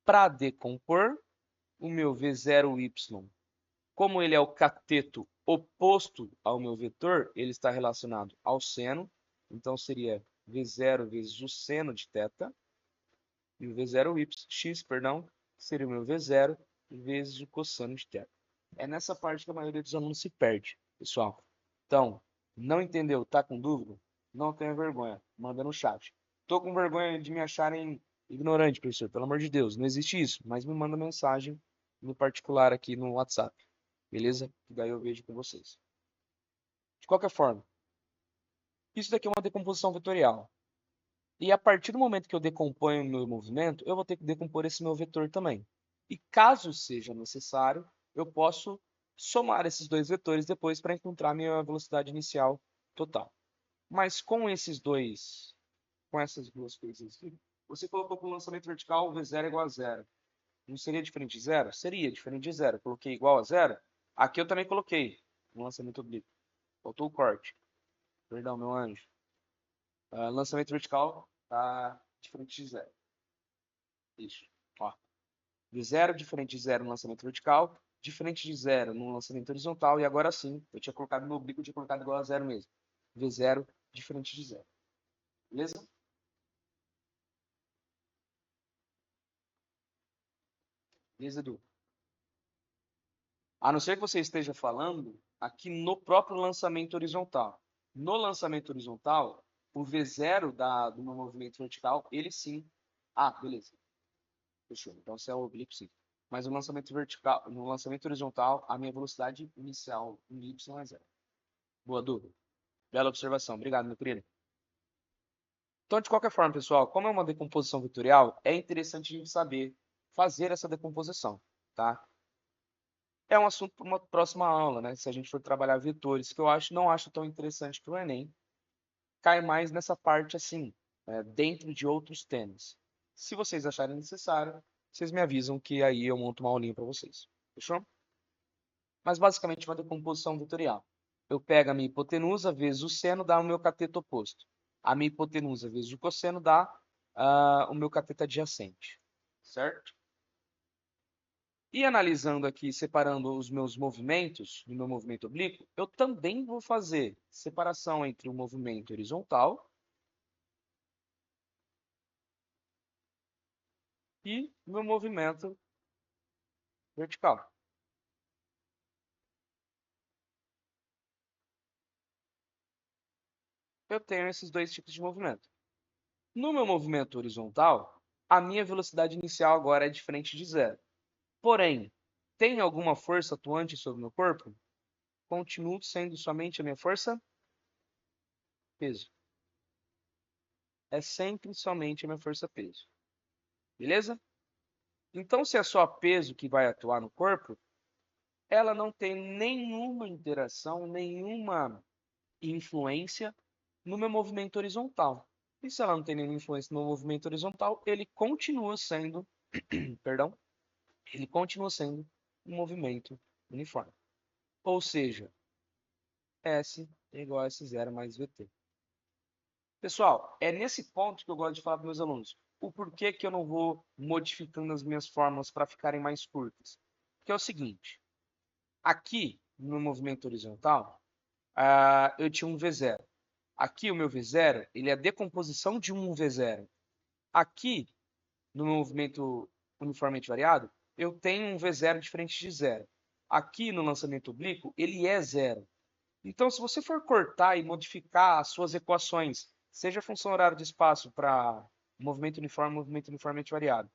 Para decompor o meu V0y, como ele é o cateto oposto ao meu vetor, ele está relacionado ao seno, então seria V0 vezes o seno de θ, e o x, perdão, seria o meu V0 vezes o cosseno de θ. É nessa parte que a maioria dos alunos se perde, pessoal. Então, não entendeu, tá com dúvida? Não tenha vergonha, manda no chat. Tô com vergonha de me acharem ignorante, professor, pelo amor de Deus, não existe isso, mas me manda mensagem no particular aqui no WhatsApp, beleza? Daí eu vejo com vocês. De qualquer forma, isso daqui é uma decomposição vetorial. E a partir do momento que eu decomponho o meu movimento, eu vou ter que decompor esse meu vetor também. E caso seja necessário, eu posso somar esses dois vetores depois para encontrar minha velocidade inicial total. Mas com essas duas coisas aqui, você colocou para o lançamento vertical V0 igual a zero. Não seria diferente de zero? Seria diferente de zero. Coloquei igual a zero. Aqui eu também coloquei no lançamento oblíquo. Faltou o corte. Perdão, meu anjo. Lançamento vertical tá diferente de zero. Isso. Ó. De zero, diferente de zero no lançamento vertical, diferente de zero no lançamento horizontal, e agora sim, eu tinha colocado no oblíquo, eu tinha colocado igual a zero mesmo. V0, diferente de zero. Beleza? Beleza, Edu? A não ser que você esteja falando aqui no próprio lançamento horizontal. No lançamento horizontal, o V0 do meu movimento vertical, ele sim. Ah, beleza. Fechou. Então, se é o oblíquo, sim. Mas no lançamento vertical, no lançamento horizontal, a minha velocidade inicial em y é zero. Boa, dúvida. Bela observação. Obrigado, meu querido. Então, de qualquer forma, pessoal, como é uma decomposição vetorial, é interessante a gente saber fazer essa decomposição, tá? É um assunto para uma próxima aula, né? Se a gente for trabalhar vetores, que eu não acho tão interessante para o Enem, cai mais nessa parte assim, dentro de outros temas. Se vocês acharem necessário, vocês me avisam que aí eu monto uma aulinha para vocês. Fechou? Mas basicamente uma decomposição vetorial. Eu pego a minha hipotenusa vezes o seno, dá o meu cateto oposto. A minha hipotenusa vezes o cosseno dá o meu cateto adjacente. Certo? E analisando aqui, separando os meus movimentos, no meu movimento oblíquo, eu também vou fazer separação entre o movimento horizontal e o meu movimento vertical. Eu tenho esses dois tipos de movimento. No meu movimento horizontal, a minha velocidade inicial agora é diferente de zero. Porém, tem alguma força atuante sobre o meu corpo? Continuo sendo somente a minha força? Peso. É sempre somente a minha força peso. Beleza? Então, se é só peso que vai atuar no corpo, ela não tem nenhuma interação, nenhuma influência no meu movimento horizontal. E se ela não tem nenhuma influência no meu movimento horizontal, ele continua sendo, perdão, ele continua sendo um movimento uniforme. Ou seja, S é igual a S0 mais VT. Pessoal, é nesse ponto que eu gosto de falar para meus alunos. O porquê que eu não vou modificando as minhas fórmulas para ficarem mais curtas. Que é o seguinte, aqui no movimento horizontal, eu tinha um V0. Aqui o meu V0, ele é a decomposição de um V0. Aqui, no movimento uniformemente variado, eu tenho um V0 diferente de zero. Aqui no lançamento oblíquo, ele é zero. Então, se você for cortar e modificar as suas equações, seja a função horária de espaço para movimento uniforme, movimento uniformemente variado,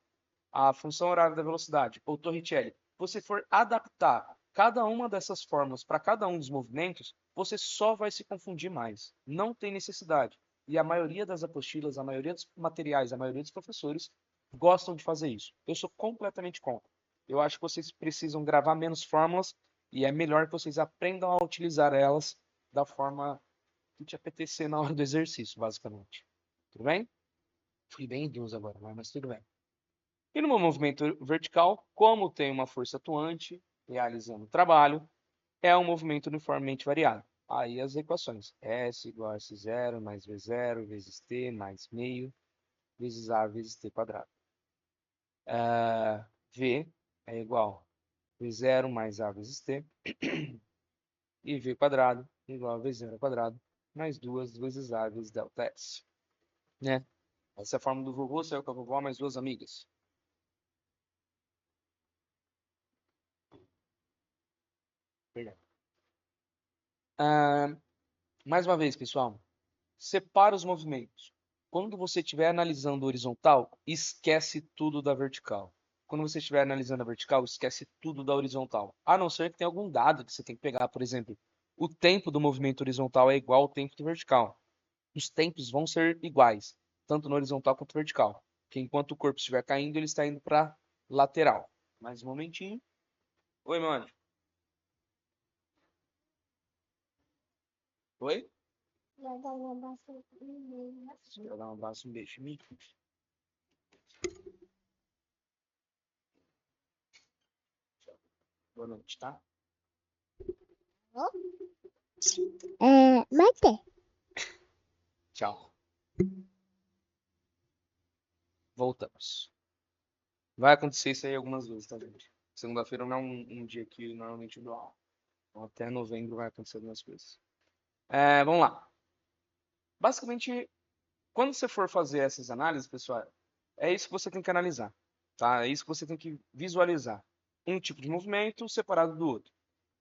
a função horária da velocidade, ou Torricelli, você for adaptar cada uma dessas fórmulas para cada um dos movimentos, você só vai se confundir mais. Não tem necessidade. E a maioria das apostilas, a maioria dos materiais, a maioria dos professores gostam de fazer isso. Eu sou completamente contra. Eu acho que vocês precisam gravar menos fórmulas e é melhor que vocês aprendam a utilizar elas da forma que te apetecer na hora do exercício, basicamente. Tudo bem? Fui bem Deus agora, mas tudo bem. E no meu movimento vertical, como tem uma força atuante realizando o trabalho, é um movimento uniformemente variado. Aí as equações. S igual a S0 mais V0 vezes T mais meio vezes A vezes T quadrado. V é igual a V0 mais A vezes T. E V quadrado é igual a V0 quadrado mais 2 vezes A vezes ΔS. né? Essa é a fórmula do vovô, saiu com a vovó, mais duas amigas. Perdão. Ah, mais uma vez, pessoal, separa os movimentos. Quando você estiver analisando o horizontal, esquece tudo da vertical. Quando você estiver analisando a vertical, esquece tudo da horizontal. A não ser que tenha algum dado que você tem que pegar, por exemplo, o tempo do movimento horizontal é igual ao tempo do vertical. Os tempos vão ser iguais, tanto no horizontal quanto no vertical. Porque enquanto o corpo estiver caindo, ele está indo para lateral. Mais um momentinho. Oi, meu anjo. Oi? Vai dar um abraço em Quero dar um abraço, um beijo em mim. Boa noite, tá? Mate. Tchau. Voltamos. Vai acontecer isso aí algumas vezes, tá, gente? Segunda-feira não é um dia que normalmente eu dou aula. Então, até novembro vai acontecer algumas coisas. Vamos lá. Basicamente, quando você for fazer essas análises, pessoal, é isso que você tem que analisar, tá? É isso que você tem que visualizar. Um tipo de movimento separado do outro.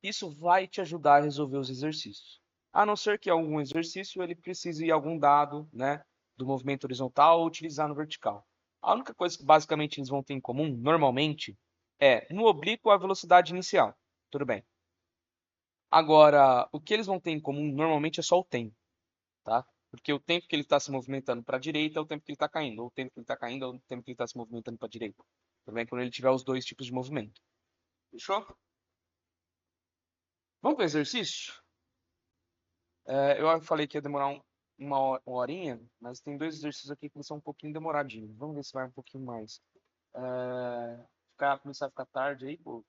Isso vai te ajudar a resolver os exercícios. A não ser que algum exercício ele precise ir algum dado, né, do movimento horizontal ou utilizar no vertical. A única coisa que basicamente eles vão ter em comum, normalmente, é no oblíquo a velocidade inicial. Tudo bem. Agora, o que eles vão ter em comum normalmente é só o tempo, tá? Porque o tempo que ele está se movimentando para a direita é o tempo que ele está caindo, ou o tempo que ele está caindo é o tempo que ele está se movimentando para a direita. Tudo bem? Quando ele tiver os dois tipos de movimento. Fechou? Vamos para o exercício? Eu falei que ia demorar uma horinha, mas tem dois exercícios aqui que são um pouquinho demoradinhos. Vamos ver se vai um pouquinho mais. Começar a ficar tarde aí, pô,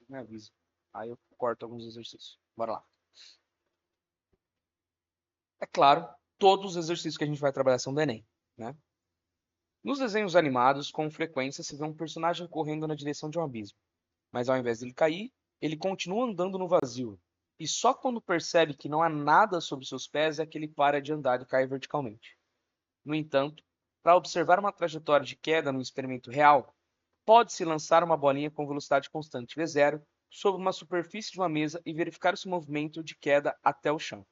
me avisa. Aí eu corto alguns exercícios. Bora lá. É claro, todos os exercícios que a gente vai trabalhar são do Enem, né? Nos desenhos animados, com frequência se vê um personagem correndo na direção de um abismo, mas ao invés dele cair, ele continua andando no vazio. E só quando percebe que não há nada sobre seus pés é que ele para de andar e cai verticalmente. No entanto, para observar uma trajetória de queda no experimento real, pode-se lançar uma bolinha com velocidade constante v0 sobre uma superfície de uma mesa e verificar esse movimento de queda até o chão.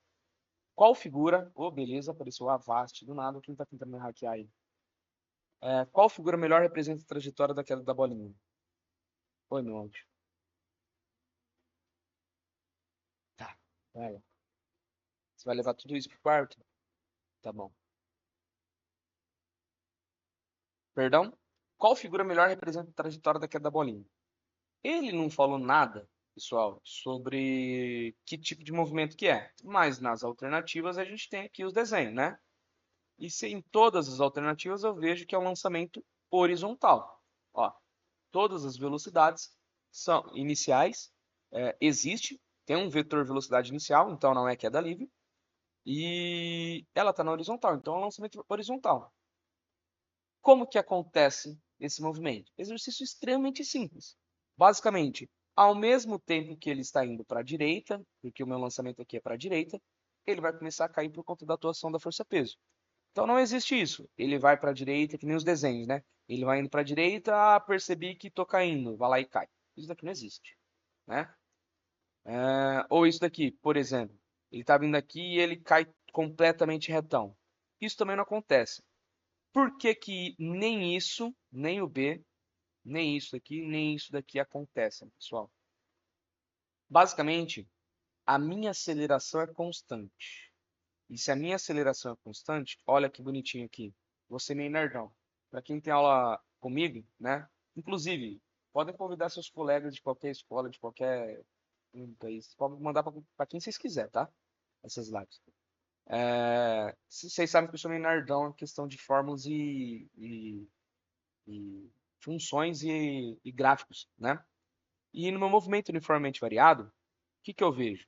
Qual figura... Oh, beleza, apareceu o Avast do nada. Quem está tentando me hackear aí? Qual figura melhor representa a trajetória da queda da bolinha? Oi, meu anjo. Tá, vai lá. Você vai levar tudo isso pro quarto? Tá bom. Perdão? Qual figura melhor representa a trajetória da queda da bolinha? Ele não falou nada, pessoal, sobre que tipo de movimento que é. Mas nas alternativas a gente tem aqui os desenhos, né? E se em todas as alternativas eu vejo que é um lançamento horizontal. Ó, todas as velocidades são iniciais, existe, tem um vetor velocidade inicial, então não é queda livre, e ela está na horizontal, então é um lançamento horizontal. Como que acontece esse movimento? Exercício extremamente simples. Basicamente, ao mesmo tempo que ele está indo para a direita, porque o meu lançamento aqui é para a direita, ele vai começar a cair por conta da atuação da força-peso. Então não existe isso. Ele vai para a direita, que nem os desenhos, né? Ele vai indo para a direita, percebi que estou caindo, vai lá e cai. Isso daqui não existe, né? Ou isso daqui, por exemplo, ele está vindo aqui e ele cai completamente retão. Isso também não acontece. Por que que nem isso, nem o B, nem isso daqui, nem isso daqui acontecem, pessoal? Basicamente, a minha aceleração é constante. E se a minha aceleração é constante, olha que bonitinho aqui. Você meio nerdão. Para quem tem aula comigo, né? Inclusive, podem convidar seus colegas de qualquer escola, de qualquer país. Podem mandar para quem vocês quiserem, tá? Essas lives. Vocês sabem que eu sou meio nerdão em questão de fórmulas e funções e gráficos, né? E no meu movimento uniformemente variado, o que que eu vejo?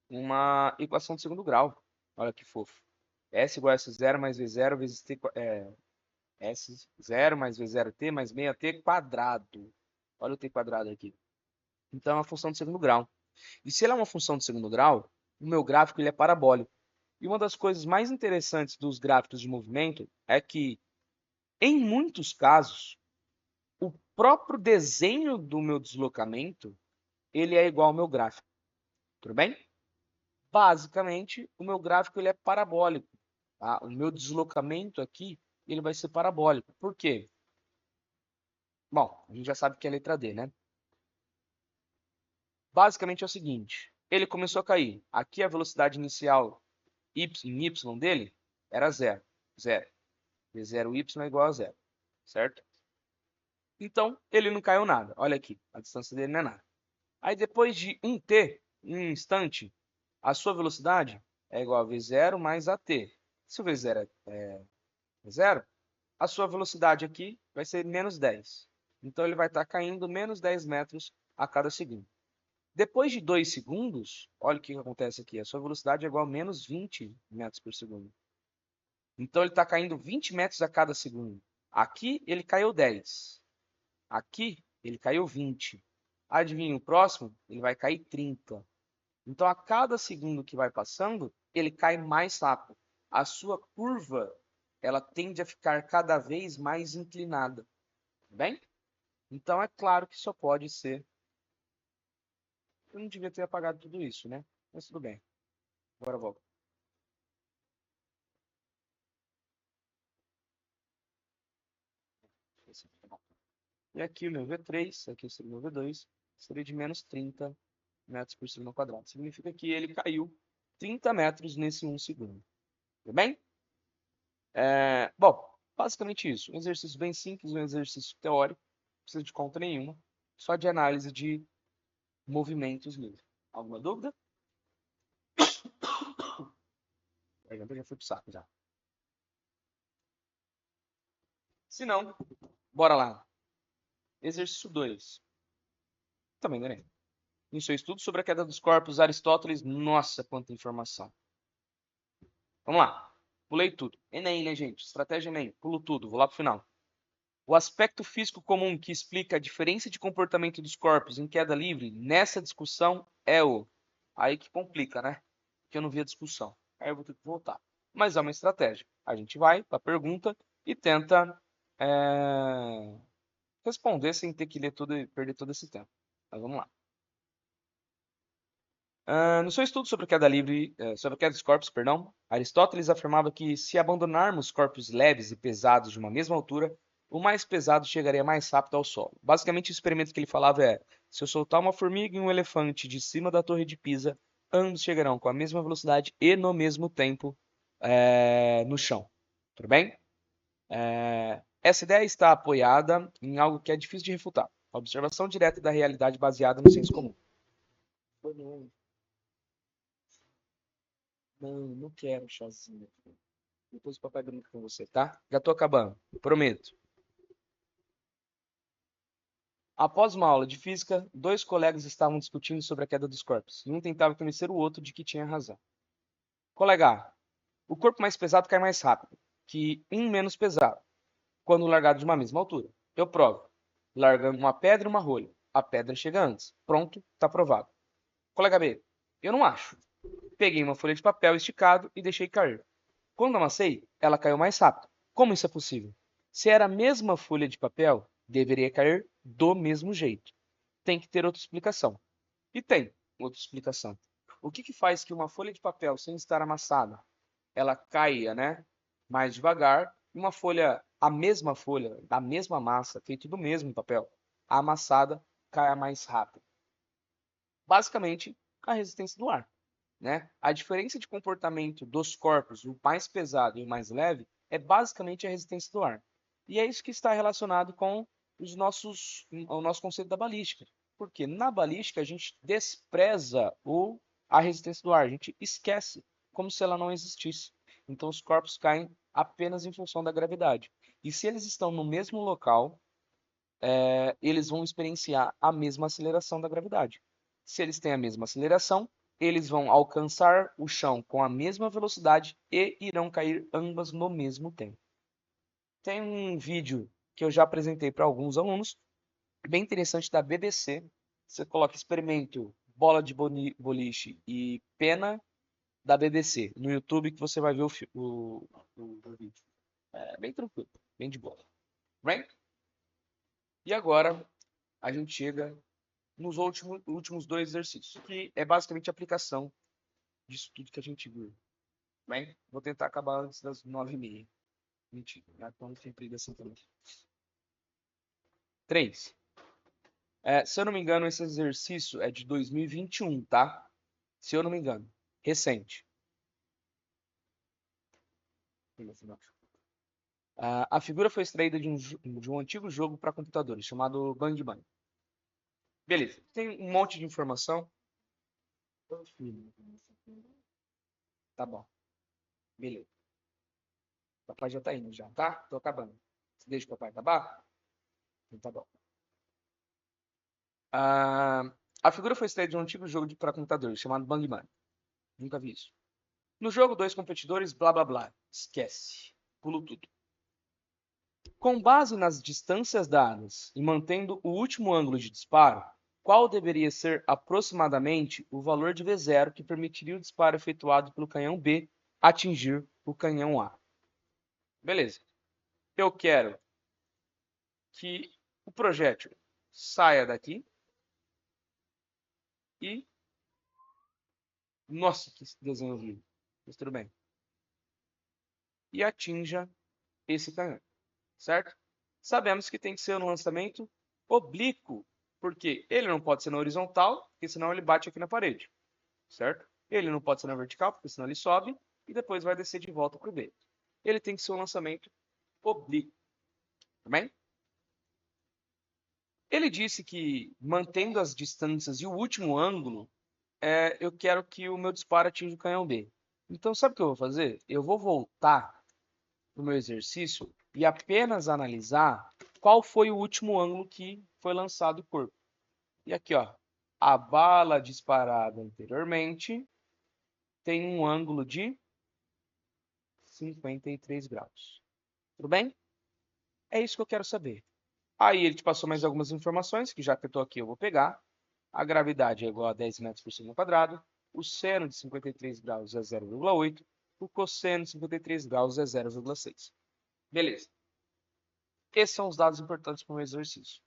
Uma equação de segundo grau. Olha que fofo. S igual a S0 mais V0 vezes T, S0 mais V0T mais meia T quadrado. Olha o T quadrado aqui. Então é uma função de segundo grau. E se ela é uma função de segundo grau, o meu gráfico ele é parabólico. E uma das coisas mais interessantes dos gráficos de movimento é que, em muitos casos, o próprio desenho do meu deslocamento, ele é igual ao meu gráfico. Tudo bem? Basicamente, o meu gráfico ele é parabólico. Tá? O meu deslocamento aqui, ele vai ser parabólico. Por quê? Bom, a gente já sabe que é a letra D, né? Basicamente é o seguinte, ele começou a cair. Aqui a velocidade inicial em y dele era zero. Zero. V0y é igual a zero. Certo? Então, ele não caiu nada. Olha aqui, a distância dele não é nada. Aí depois de 1t, um instante, a sua velocidade é igual a v0 mais at. Se o v0 é zero, a sua velocidade aqui vai ser menos 10. Então, ele vai estar caindo menos 10 metros a cada segundo. Depois de 2 segundos, olha o que acontece aqui. A sua velocidade é igual a menos 20 metros por segundo. Então, ele está caindo 20 metros a cada segundo. Aqui, ele caiu 10. Aqui, ele caiu 20. Adivinha o próximo? Ele vai cair 30. Então, a cada segundo que vai passando, ele cai mais rápido. A sua curva, ela tende a ficar cada vez mais inclinada. Bem? Então, é claro que só pode ser. Eu não devia ter apagado tudo isso, né? Mas tudo bem. Agora volta. E aqui o meu V3, aqui seria o meu V2, seria de menos 30 metros por segundo ao quadrado. Significa que ele caiu 30 metros nesse 1 segundo. Tudo bem? Bom, basicamente isso. Um exercício bem simples, um exercício teórico. Não precisa de conta nenhuma. Só de análise de movimentos mesmo. Alguma dúvida? A garganta já foi pro saco já. Se não, bora lá. Exercício 2. Também, né? Em seu estudo sobre a queda dos corpos, Aristóteles, nossa, quanta informação. Vamos lá. Pulei tudo. Enem, né, gente? Estratégia Enem. Pulo tudo. Vou lá pro final. O aspecto físico comum que explica a diferença de comportamento dos corpos em queda livre nessa discussão é o... Aí que complica, né? Porque eu não vi a discussão. Aí eu vou ter que voltar. Mas é uma estratégia. A gente vai para a pergunta e tenta responder sem ter que ler tudo e perder todo esse tempo. Mas vamos lá. No seu estudo sobre a queda livre, sobre a queda dos corpos, perdão, Aristóteles afirmava que se abandonarmos corpos leves e pesados de uma mesma altura, o mais pesado chegaria mais rápido ao solo. Basicamente, o experimento que ele falava é: se eu soltar uma formiga e um elefante de cima da Torre de Pisa, ambos chegarão com a mesma velocidade e no mesmo tempo no chão. Tudo bem? Essa ideia está apoiada em algo que é difícil de refutar: a observação direta da realidade baseada no senso comum. Não, não quero chazinho. Depois o papai brinca com você, tá? Já tô acabando, prometo. Após uma aula de física, dois colegas estavam discutindo sobre a queda dos corpos, e um tentava convencer o outro de que tinha razão. Colega A, o corpo mais pesado cai mais rápido que um menos pesado, quando largado de uma mesma altura. Eu provo. Largando uma pedra e uma rolha. A pedra chega antes. Pronto, tá provado. Colega B, eu não acho. Peguei uma folha de papel esticado e deixei cair. Quando amassei, ela caiu mais rápido. Como isso é possível? Se era a mesma folha de papel, deveria cair do mesmo jeito. Tem que ter outra explicação. E tem outra explicação. O que faz que uma folha de papel, sem estar amassada, ela caia, né, mais devagar, e uma folha, a mesma folha, da mesma massa, feita do mesmo papel, amassada, caia mais rápido? Basicamente, a resistência do ar. Né? A diferença de comportamento dos corpos, o mais pesado e o mais leve, é basicamente a resistência do ar. E é isso que está relacionado com o nosso conceito da balística. Porque na balística a gente despreza a resistência do ar, a gente esquece, como se ela não existisse. Então os corpos caem apenas em função da gravidade. E se eles estão no mesmo local, eles vão experienciar a mesma aceleração da gravidade. Se eles têm a mesma aceleração, eles vão alcançar o chão com a mesma velocidade e irão cair ambas no mesmo tempo. Tem um vídeo que eu já apresentei para alguns alunos, bem interessante, da BBC. Você coloca experimento bola de boliche e pena da BBC no YouTube que você vai ver o vídeo. É bem tranquilo, bem de boa. Bem? E agora a gente chega nos últimos dois exercícios, que é basicamente a aplicação disso tudo que a gente viu. Bem, vou tentar acabar antes das 9h30. Mentira, né? Então não tem perigo assim também. 3. Se eu não me engano, esse exercício é de 2021, tá? Se eu não me engano. Recente. A figura foi extraída de um antigo jogo para computadores chamado Bang Bang. Beleza. Tem um monte de informação. Tá bom. Beleza. Papai já tá indo já, tá? Tô acabando. Você deixa o papai acabar? Então tá bom. A figura foi extraída de um antigo jogo para computadores chamado Bang Bang. Nunca vi isso. No jogo, dois competidores, blá blá blá. Esquece. Pulo tudo. Com base nas distâncias dadas e mantendo o último ângulo de disparo, qual deveria ser aproximadamente o valor de V0 que permitiria o disparo efetuado pelo canhão B atingir o canhão A? Beleza. Eu quero que o projétil saia daqui e... Nossa, que desenho horrível. Mas tudo bem. E atinja esse canhão, certo? Sabemos que tem que ser um lançamento oblíquo, porque ele não pode ser na horizontal, porque senão ele bate aqui na parede, certo? Ele não pode ser na vertical, porque senão ele sobe e depois vai descer de volta para o B. Ele tem que ser um lançamento oblíquo, tá bem? Ele disse que, mantendo as distâncias e o último ângulo, eu quero que o meu disparo atinja o canhão B. Então, sabe o que eu vou fazer? Eu vou voltar para o meu exercício e apenas analisar qual foi o último ângulo que foi lançado o corpo. E aqui, ó, a bala disparada anteriormente tem um ângulo de 53 graus. Tudo bem? É isso que eu quero saber. Aí ele te passou mais algumas informações, que já que eu estou aqui eu vou pegar. A gravidade é igual a 10 metros por segundo quadrado. O seno de 53 graus é 0,8. O cosseno de 53 graus é 0,6. Beleza. Esses são os dados importantes para o exercício.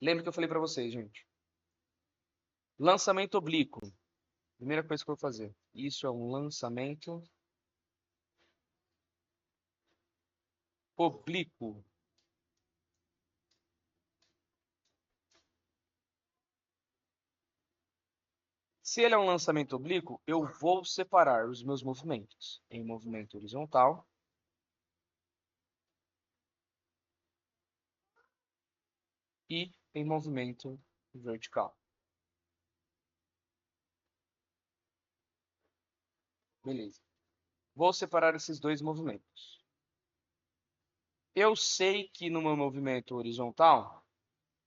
Lembra que eu falei para vocês, gente? Lançamento oblíquo. Primeira coisa que eu vou fazer. Isso é um lançamento oblíquo. Se ele é um lançamento oblíquo, eu vou separar os meus movimentos em movimento horizontal e em movimento vertical. Beleza. Vou separar esses dois movimentos. Eu sei que no meu movimento horizontal,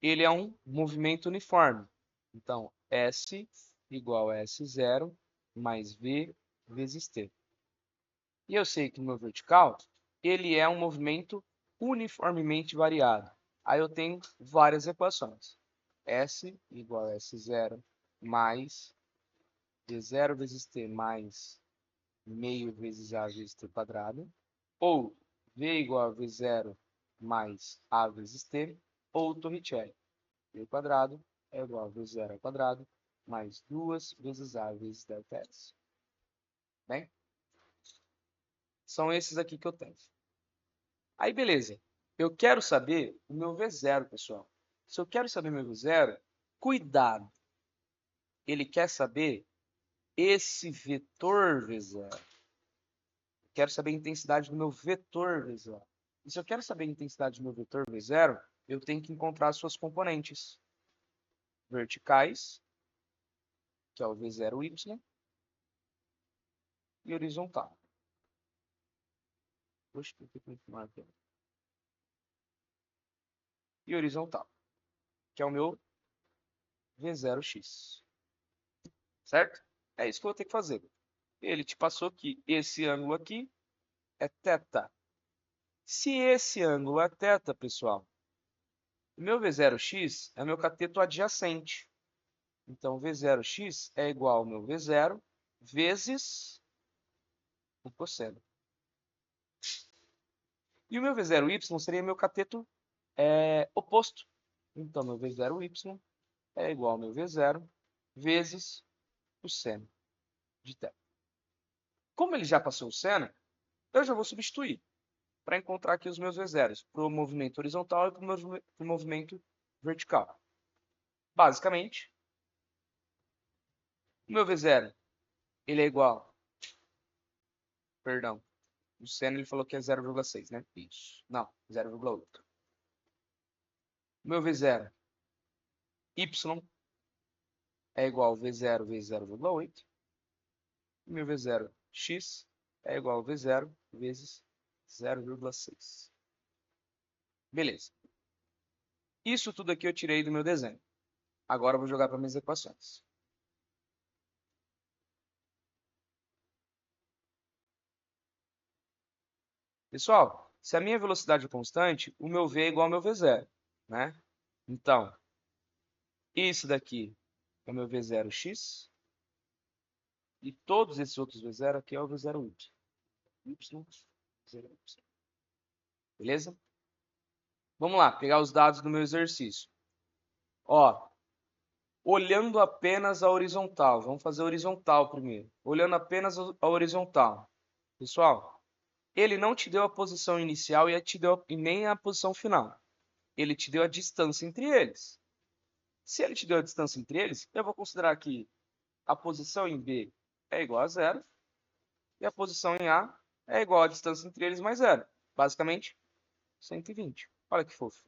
ele é um movimento uniforme. Então, S igual a S0 mais V vezes T. E eu sei que no meu vertical, ele é um movimento uniformemente variado. Aí eu tenho várias equações. S igual a S0 mais V0 vezes T mais meio vezes A vezes T quadrado. Ou V igual a V0 mais A vezes T. Ou Torricelli. V quadrado é igual a V0 ao quadrado mais 2 vezes A vezes delta S. Bem? São esses aqui que eu tenho. Aí, beleza. Eu quero saber o meu V0, pessoal. Se eu quero saber meu V0, cuidado. Ele quer saber esse vetor V0. Quero saber a intensidade do meu vetor V0. E se eu quero saber a intensidade do meu vetor V0, eu tenho que encontrar suas componentes verticais, que é o V0y, e horizontal. Poxa, tem que continuar aqui. E horizontal, que é o meu V0x. Certo? É isso que eu vou ter que fazer. Ele te passou que esse ângulo aqui é θ. Se esse ângulo é θ, pessoal, o meu V0x é o meu cateto adjacente. Então, V0x é igual ao meu V0 vezes o cosseno. E o meu V0y seria meu cateto oposto. Então, meu V0y é igual ao meu V0 vezes o seno de θ. Como ele já passou o seno, eu já vou substituir para encontrar aqui os meus V0s para o movimento horizontal e para o movimento vertical. Basicamente, o meu V0 ele é igual, perdão, o seno ele falou que é 0,6, né? Isso, não, 0,8. O meu V0 y é igual a V0 vezes 0,8. E meu V0 x é igual a V0 vezes 0,6. Beleza. Isso tudo aqui eu tirei do meu desenho. Agora eu vou jogar para minhas equações. Pessoal, se a minha velocidade é constante, o meu V é igual ao meu V0, né? Então, isso daqui é o meu V0x e todos esses outros V0 aqui é o V0y. Beleza? Vamos lá, pegar os dados do meu exercício. Ó, olhando apenas a horizontal, vamos fazer a horizontal primeiro. Olhando apenas a horizontal. Pessoal, ele não te deu a posição inicial e nem a posição final. Ele te deu a distância entre eles. Se ele te deu a distância entre eles, eu vou considerar que a posição em B é igual a zero e a posição em A é igual à distância entre eles mais zero. Basicamente, 120. Olha que fofo.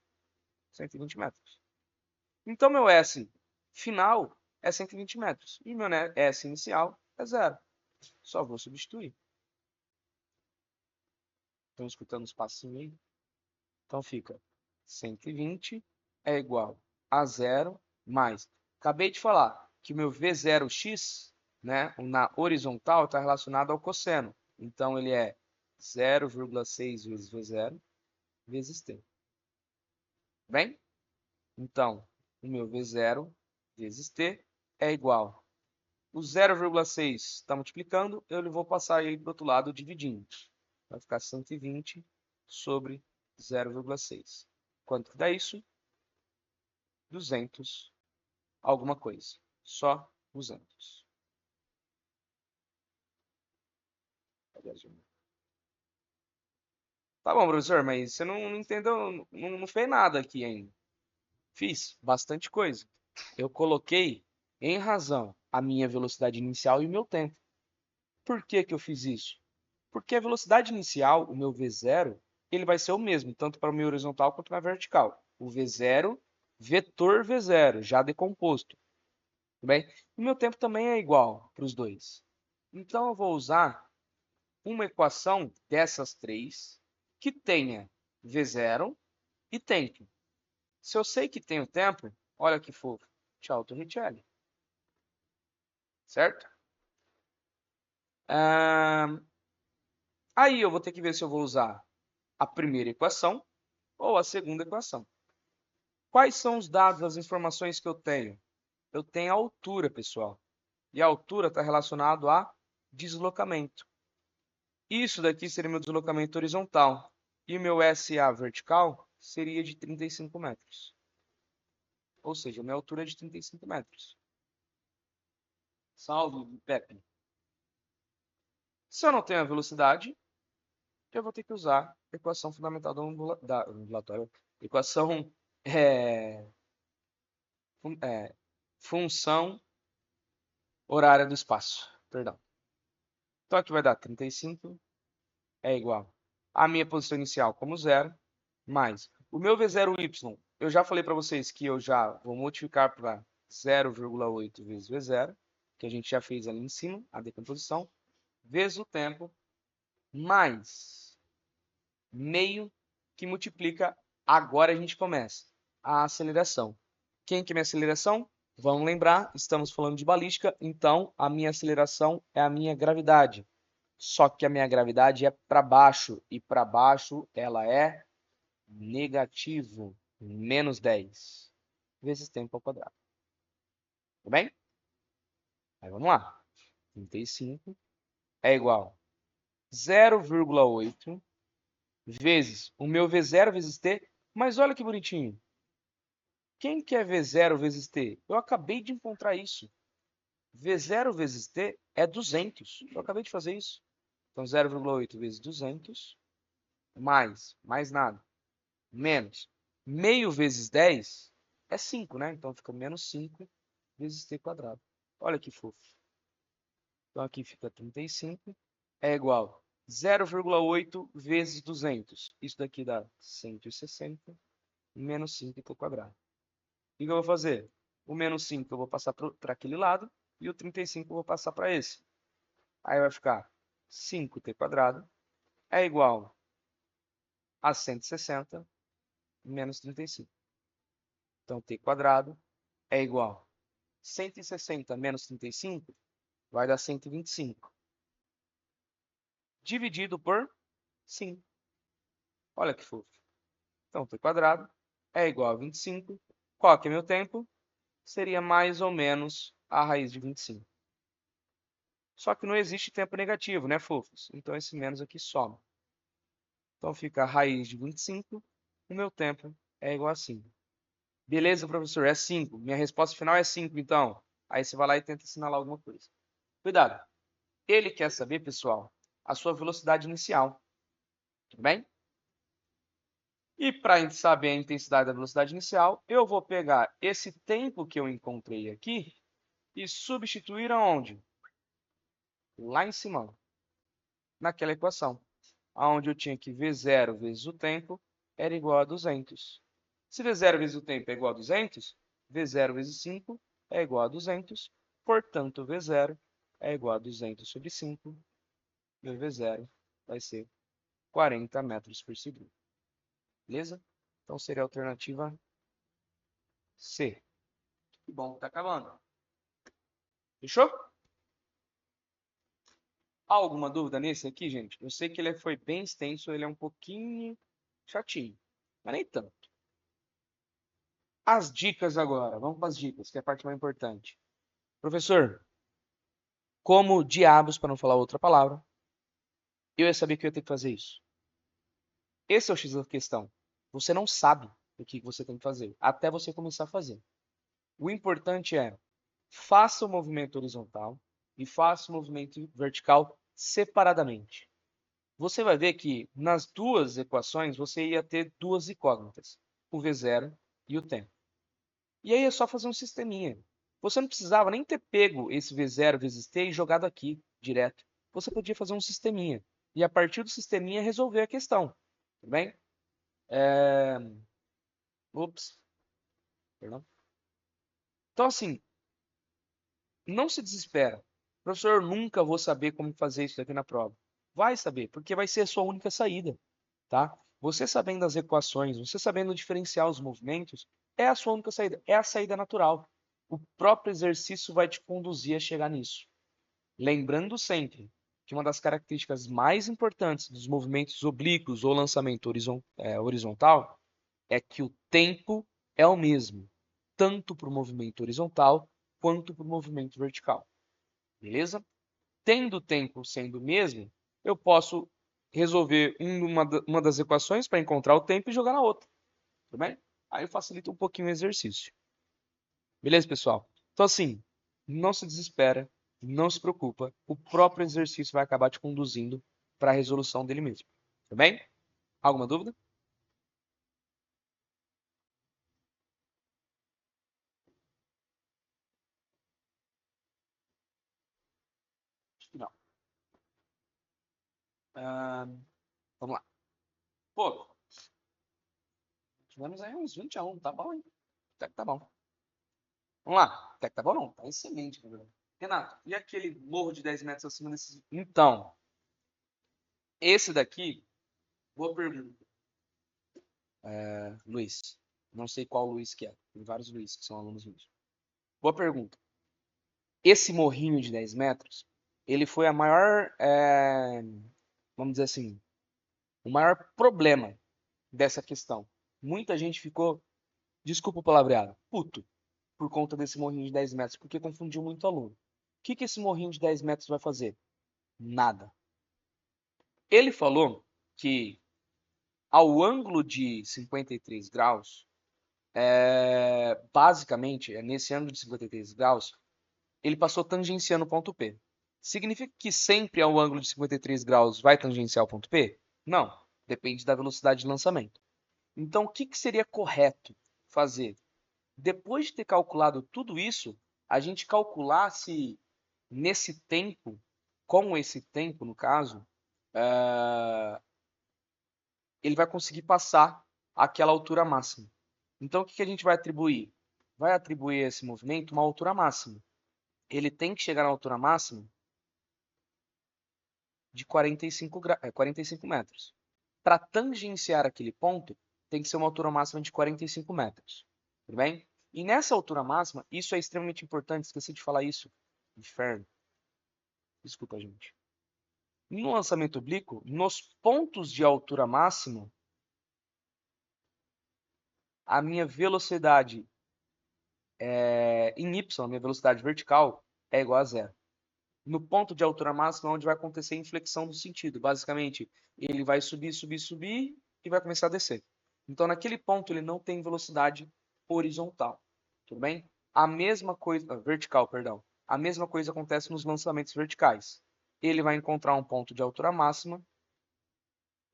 120 metros. Então, meu S final é 120 metros. E meu S inicial é zero. Só vou substituir. Estão escutando os passinhos aí? Então, fica 120 é igual a zero mais. Acabei de falar que o meu V0x, né, na horizontal, está relacionado ao cosseno. Então, ele é 0,6 vezes V0 vezes T. Bem? Então, o meu V0 vezes T é igual. O 0,6 está multiplicando, eu vou passar ele para o outro lado dividindo. Vai ficar 120 sobre 0,6. Quanto que dá isso? 200 alguma coisa. Só 200. Tá bom, professor, mas você não entendeu, não fez nada aqui ainda. Fiz bastante coisa. Eu coloquei em razão a minha velocidade inicial e o meu tempo. Por que que eu fiz isso? Porque a velocidade inicial, o meu V0, ele vai ser o mesmo, tanto para o meu horizontal quanto para a vertical. O V0, vetor V0, já decomposto. Tudo bem? O meu tempo também é igual para os dois. Então, eu vou usar uma equação dessas três que tenha V0 e tempo. Se eu sei que tem o tempo, olha que fofo, tchau, Torricelli. Certo? Aí eu vou ter que ver se eu vou usar a primeira equação ou a segunda equação. Quais são os dados, as informações que eu tenho? Eu tenho a altura, pessoal. E a altura está relacionado a deslocamento. Isso daqui seria meu deslocamento horizontal. E o meu SA vertical seria de 35 metros. Ou seja, a minha altura é de 35 metros. Salve, Pepe. Se eu não tenho a velocidade, eu vou ter que usar a equação fundamental da ondulatória. Equação função horária do espaço. Perdão. Então aqui vai dar 35 é igual a minha posição inicial como zero, mais o meu V0y. Eu já falei para vocês que eu já vou multiplicar para 0,8 vezes V0, que a gente já fez ali em cima, a decomposição, vezes o tempo, mais meio, que multiplica, agora a gente começa, a aceleração. Quem que é minha aceleração? Vamos lembrar, estamos falando de balística, então a minha aceleração é a minha gravidade. Só que a minha gravidade é para baixo, e para baixo ela é negativo, menos 10, vezes tempo ao quadrado. Tudo bem? Aí vamos lá. 35 é igual a 0,8 vezes o meu V0 vezes T. Mas olha que bonitinho. Quem que é V0 vezes T? Eu acabei de encontrar isso. V0 vezes T é 200. Eu acabei de fazer isso. Então, 0,8 vezes 200, mais nada, menos meio vezes 10 é 5, né? Então, fica menos 5 vezes T quadrado. Olha que fofo. Então, aqui fica 35, é igual a 0,8 vezes 200. Isso daqui dá 160, menos 5 T quadrado. O que eu vou fazer? O menos 5 eu vou passar para aquele lado e o 35 eu vou passar para esse. Aí vai ficar 5t quadrado é igual a 160 menos 35. Então, t quadrado é igual a 160 menos 35 vai dar 125. Dividido por 5. Olha que fofo. Então, t quadrado é igual a 25. Qual que é meu tempo? Seria mais ou menos a raiz de 25. Só que não existe tempo negativo, né, fofos? Então, esse menos aqui soma. Então, fica a raiz de 25. O meu tempo é igual a 5. Beleza, professor, é 5. Minha resposta final é 5, então. Aí você vai lá e tenta assinalar alguma coisa. Cuidado. Ele quer saber, pessoal, a sua velocidade inicial. Tudo bem? E para a gente saber a intensidade da velocidade inicial, eu vou pegar esse tempo que eu encontrei aqui e substituir aonde? Lá em cima, naquela equação, onde eu tinha que V0 vezes o tempo era igual a 200. Se V0 vezes o tempo é igual a 200, V0 vezes 5 é igual a 200. Portanto, V0 é igual a 200 sobre 5. E o V0 vai ser 40 metros por segundo. Beleza? Então, seria a alternativa C. Que bom, tá acabando. Fechou? Alguma dúvida nesse aqui, gente? Eu sei que ele foi bem extenso, ele é um pouquinho chatinho, mas nem tanto. As dicas agora. Vamos para as dicas, que é a parte mais importante. Professor, como diabos, para não falar outra palavra, eu ia saber que eu ia ter que fazer isso? Esse é o X da questão. Você não sabe o que você tem que fazer, até você começar a fazer. O importante é, faça o movimento horizontal e faça o movimento vertical separadamente. Você vai ver que nas duas equações você ia ter duas incógnitas, o V0 e o tempo. E aí é só fazer um sisteminha. Você não precisava nem ter pego esse V0 vezes T e jogado aqui direto. Você podia fazer um sisteminha. E a partir do sisteminha resolver a questão. Tudo bem? Ups. Perdão. Então, assim, não se desespera. Professor, eu nunca vou saber como fazer isso aqui na prova. Vai saber, porque vai ser a sua única saída. Tá? Você sabendo as equações, você sabendo diferenciar os movimentos, é a sua única saída. É a saída natural. O próprio exercício vai te conduzir a chegar nisso. Lembrando sempre que uma das características mais importantes dos movimentos oblíquos ou lançamento horizontal é que o tempo é o mesmo, tanto para o movimento horizontal quanto para o movimento vertical. Beleza? Tendo o tempo sendo o mesmo, eu posso resolver uma das equações para encontrar o tempo e jogar na outra. Tudo bem? Aí facilita um pouquinho o exercício. Beleza, pessoal? Então, assim, não se desespera, não se preocupa. O próprio exercício vai acabar te conduzindo para a resolução dele mesmo. Tudo bem? Alguma dúvida? Acho que não. Vamos lá. Pô, tivemos aí uns 21, tá bom, hein? Até que tá bom. Vamos lá. Até que tá bom, não. Tá excelente, meu Deus. Renato, e aquele morro de 10 metros acima desses? Então, esse daqui, boa pergunta. Luiz. Não sei qual Luiz que é. Tem vários Luiz que são alunos meus. Boa pergunta. Esse morrinho de 10 metros, ele foi a maior, vamos dizer assim, o maior problema dessa questão. Muita gente ficou, desculpa o palavreado, puto, por conta desse morrinho de 10 metros, porque confundiu muito aluno. que esse morrinho de 10 metros vai fazer? Nada. Ele falou que ao ângulo de 53 graus, basicamente, nesse ângulo de 53 graus, ele passou tangenciando o ponto P. Significa que sempre ao ângulo de 53 graus vai tangenciar o ponto P? Não. Depende da velocidade de lançamento. Então, o que seria correto fazer? Depois de ter calculado tudo isso, a gente calcular se nesse tempo, com esse tempo no caso, ele vai conseguir passar aquela altura máxima. Então, o que a gente vai atribuir? Vai atribuir a esse movimento uma altura máxima. Ele tem que chegar na altura máxima de 45 metros. Para tangenciar aquele ponto, tem que ser uma altura máxima de 45 metros. Tudo bem? E nessa altura máxima, isso é extremamente importante, esqueci de falar isso. Inferno. Desculpa, gente. No lançamento oblíquo, nos pontos de altura máxima, a minha velocidade em y, a minha velocidade vertical, é igual a zero. No ponto de altura máxima, onde vai acontecer a inflexão do sentido. Basicamente, ele vai subir, subir, subir e vai começar a descer. Então, naquele ponto, ele não tem velocidade horizontal. Tudo bem? A mesma coisa, vertical, perdão. A mesma coisa acontece nos lançamentos verticais. Ele vai encontrar um ponto de altura máxima,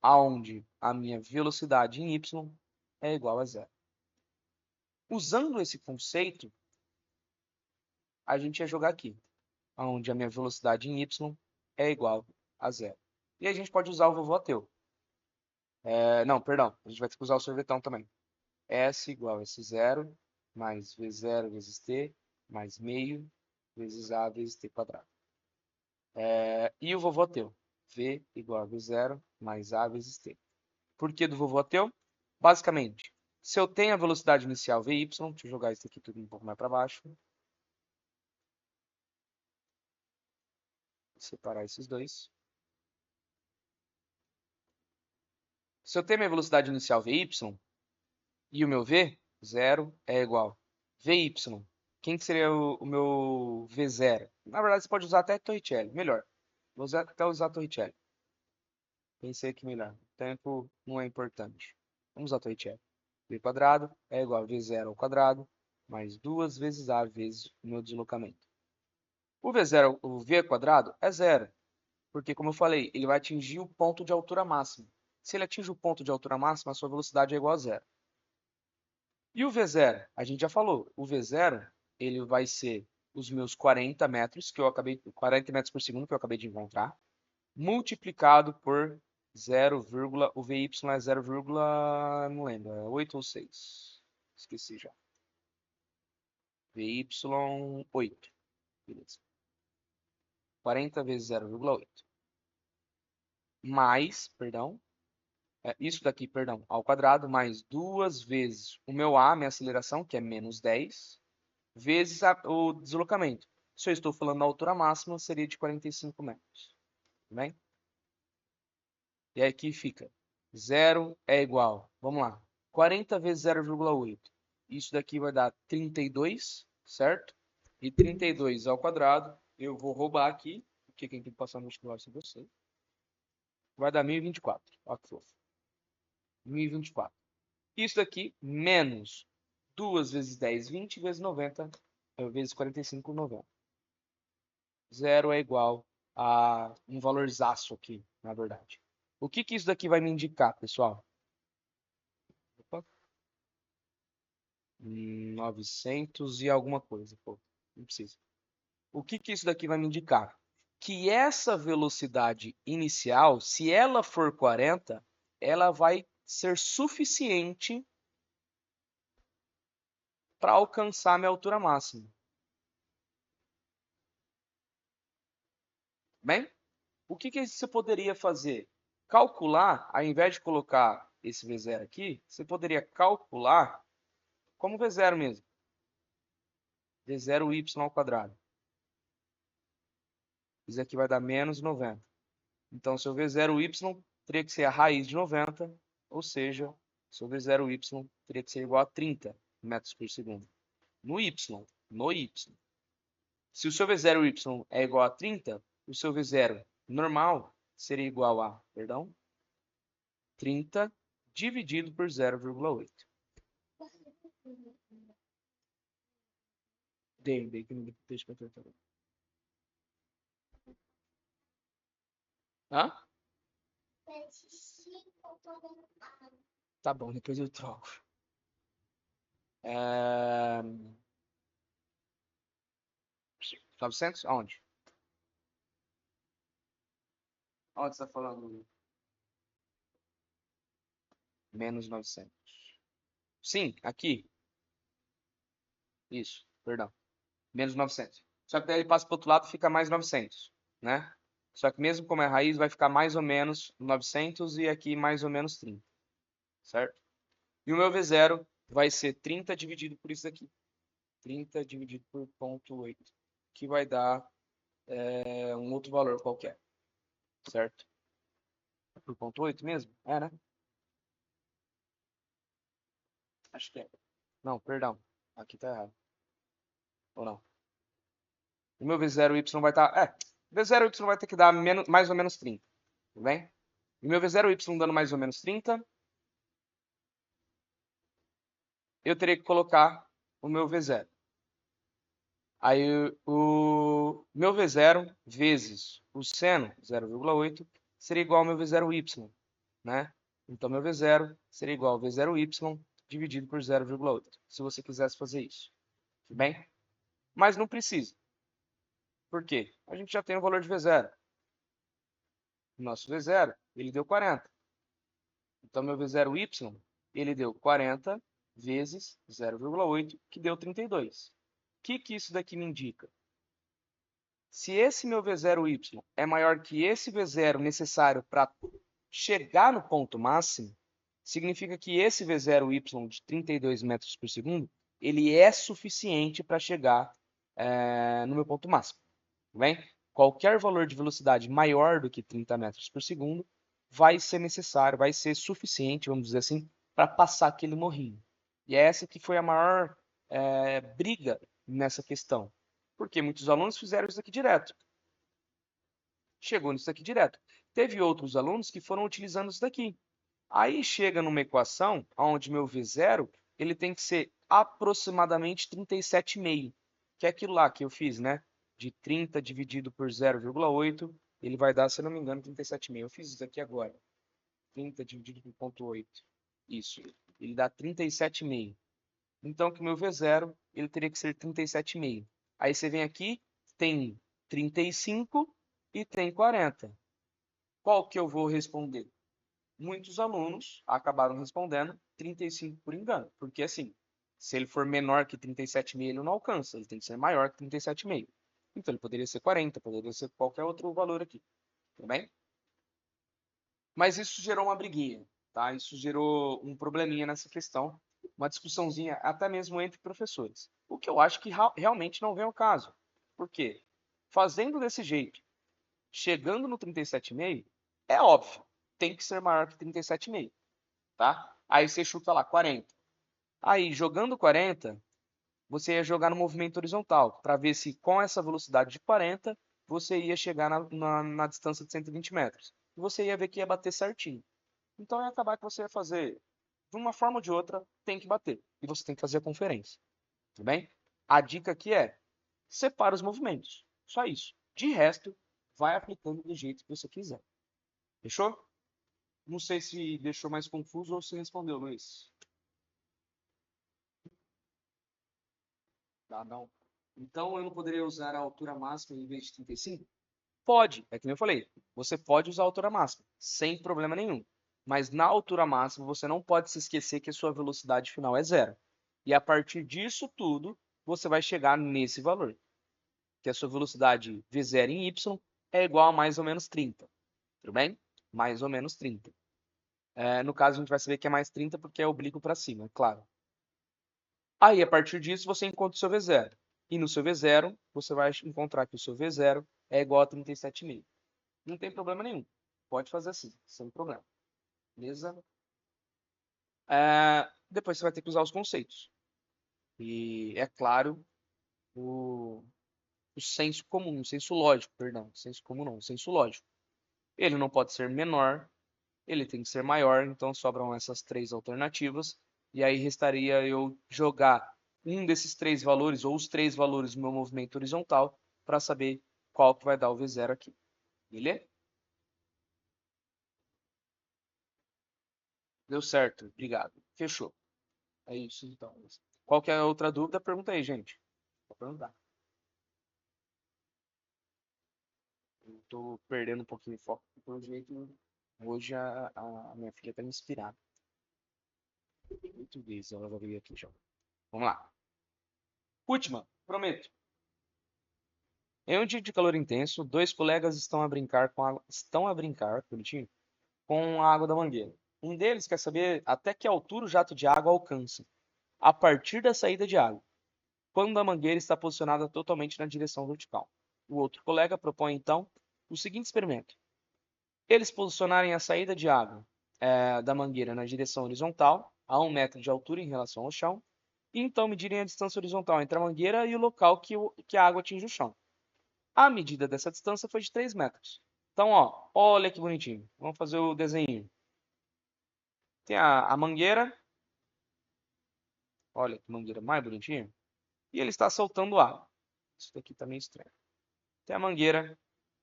aonde a minha velocidade em y é igual a zero. Usando esse conceito, a gente ia jogar aqui, onde a minha velocidade em y é igual a zero. E a gente pode usar o vovô ateu. Não, perdão, a gente vai ter que usar o sorvetão também. S igual a S0 mais V0 vezes T mais meio vezes A vezes T quadrado. E o vovô ateu? V igual a V0 mais A vezes T. Por que do vovô ateu? Basicamente, se eu tenho a velocidade inicial Vy, deixa eu jogar isso aqui tudo um pouco mais para baixo. Vou separar esses dois. Se eu tenho minha velocidade inicial Vy e o meu V, 0, é igual Vy. Quem que seria o meu V0? Na verdade, você pode usar até Torricelli, melhor. Vou até usar Torricelli. Pensei aqui melhor. O tempo não é importante. Vamos usar Torricelli. V quadrado é igual a V0 ao quadrado mais 2 vezes A vezes o meu deslocamento. O V0, o V quadrado é zero, porque como eu falei, ele vai atingir o ponto de altura máxima. Se ele atinge o ponto de altura máxima, a sua velocidade é igual a zero. E o V0? A gente já falou. O V0 ele vai ser os meus 40 metros, 40 metros por segundo que eu acabei de encontrar, multiplicado por 0, o VY é 0, não lembro, é 8 ou 6. Esqueci já. VY 8. Beleza. 40 vezes 0,8. Mais, perdão, isso daqui, perdão, ao quadrado, mais 2 vezes o meu A, minha aceleração, que é menos 10, vezes o deslocamento. Se eu estou falando da altura máxima, seria de 45 metros. Tudo bem? E aqui fica 0 é igual, vamos lá, 40 vezes 0,8. Isso daqui vai dar 32, certo? E 32 ao quadrado, eu vou roubar aqui, porque quem tem que passar no vestibular é você. Vai dar 1024. Olha que fofo. 1024. Isso daqui menos 2 vezes 10, 20 vezes 90, vezes 45, 90. 0 é igual a um valorzaço aqui, na verdade. O que isso daqui vai me indicar, pessoal? Opa. 900 e alguma coisa. Pô, não precisa. O que isso daqui vai me indicar? Que essa velocidade inicial, se ela for 40, ela vai ser suficiente para alcançar minha altura máxima. Bem, o que você poderia fazer? Calcular, ao invés de colocar esse V0 aqui, você poderia calcular como V0 mesmo. V0y ao quadrado. Isso aqui vai dar menos 90. Então, seu V0y teria que ser a raiz de 90, ou seja, seu V0y teria que ser igual a 30 metros por segundo. No y. Se o seu V0y é igual a 30, o seu V0 normal seria igual a, 30 dividido por 0,8. Dei que não deixa pra tentar. Hã? Tá bom, depois eu troco. 900? Aonde? Onde você tá falando? Menos 900. Sim, aqui. Isso, perdão. Menos 900. Só que daí ele passa para o outro lado e fica mais 900, né? Só que mesmo como é raiz, vai ficar mais ou menos 900 e aqui mais ou menos 30, certo? E o meu V0 vai ser 30 dividido por isso aqui. 30 dividido por 0,8, que vai dar um outro valor qualquer, certo? Por 0,8 mesmo? É, né? Acho que é. Não, perdão. Aqui tá errado. Ou não? O meu V0y vai estar... V0y vai ter que dar mais ou menos 30, tudo bem? E meu V0y dando mais ou menos 30, eu teria que colocar o meu V0. Aí o meu V0 vezes o seno, 0,8, seria igual ao meu V0y, né? Então meu V0 seria igual ao V0y dividido por 0,8, se você quisesse fazer isso, tudo bem? Mas não precisa. Por quê? A gente já tem o valor de V0. Nosso V0, ele deu 40. Então meu V0y, ele deu 40 vezes 0,8, que deu 32. O que isso daqui me indica? Se esse meu V0y é maior que esse V0 necessário para chegar no ponto máximo, significa que esse V0y de 32 metros por segundo, ele é suficiente para chegar no meu ponto máximo. Tudo bem? Qualquer valor de velocidade maior do que 30 metros por segundo vai ser necessário, vai ser suficiente, vamos dizer assim, para passar aquele morrinho. E é essa que foi a maior briga nessa questão. Porque muitos alunos fizeram isso aqui direto. Chegou nisso aqui direto. Teve outros alunos que foram utilizando isso daqui. Aí chega numa equação onde meu V0 ele tem que ser aproximadamente 37,5, que é aquilo lá que eu fiz, né? De 30 dividido por 0,8, ele vai dar, se eu não me engano, 37,5. Eu fiz isso aqui agora. 30 dividido por 0,8. Isso. Ele dá 37,5. Então, que o meu V0 ele teria que ser 37,5. Aí você vem aqui, tem 35 e tem 40. Qual que eu vou responder? Muitos alunos acabaram respondendo 35 por engano. Porque assim, se ele for menor que 37,5, ele não alcança. Ele tem que ser maior que 37,5. Então ele poderia ser 40, poderia ser qualquer outro valor aqui. Tudo bem? Mas isso gerou uma briguinha, tá? Isso gerou um probleminha nessa questão. Uma discussãozinha até mesmo entre professores. O que eu acho que realmente não vem ao caso. Por quê? Fazendo desse jeito, chegando no 37,5, é óbvio, tem que ser maior que 37,5, tá? Aí você chuta lá 40. Aí, jogando 40, você ia jogar no movimento horizontal, para ver se com essa velocidade de 40, você ia chegar na distância de 120 metros. E você ia ver que ia bater certinho. Então ia acabar que você ia fazer, de uma forma ou de outra, tem que bater. E você tem que fazer a conferência. Tudo bem? A dica aqui é, separa os movimentos. Só isso. De resto, vai aplicando do jeito que você quiser. Fechou? Não sei se deixou mais confuso ou se respondeu, Luiz. Tá, não. Então eu não poderia usar a altura máxima em vez de 35? Pode, é que nem eu falei. Você pode usar a altura máxima, sem problema nenhum. Mas na altura máxima você não pode se esquecer que a sua velocidade final é zero. E a partir disso tudo, você vai chegar nesse valor. Que a sua velocidade V0 em Y é igual a mais ou menos 30. Tudo bem? Mais ou menos 30. No caso, a gente vai saber que é mais 30 porque é oblíquo para cima, é claro. Aí, a partir disso, você encontra o seu V0. E no seu V0, você vai encontrar que o seu V0 é igual a 37,5. Não tem problema nenhum. Pode fazer assim, sem problema. Beleza? Depois você vai ter que usar os conceitos. E, é claro, o senso comum, o senso lógico, perdão, senso comum não, o senso lógico. Ele não pode ser menor, ele tem que ser maior, então sobram essas três alternativas, e aí restaria eu jogar um desses três valores, ou os três valores do meu movimento horizontal, para saber qual que vai dar o V0 aqui. Beleza? Deu certo, obrigado. Fechou. É isso então. Qualquer outra dúvida, pergunta aí, gente. Pode perguntar. Eu tô perdendo um pouquinho de foco, pelo jeito, hoje a minha filha tá inspirada. Muito vezes ela vai vir aqui já. Vamos lá. Última, prometo. Em um dia de calor intenso, dois colegas bonitinho, com a água da mangueira. Um deles quer saber até que altura o jato de água alcança, a partir da saída de água, quando a mangueira está posicionada totalmente na direção vertical. O outro colega propõe então o seguinte experimento: eles posicionarem a saída de água da mangueira na direção horizontal, a 1 metro de altura em relação ao chão, e então medirem a distância horizontal entre a mangueira e o local que a água atinge o chão. A medida dessa distância foi de 3 metros. Então, ó, olha que bonitinho. Vamos fazer o desenho. Tem a mangueira. Olha que mangueira mais bonitinha. E ele está soltando água. Isso daqui tá meio estranho. Tem a mangueira.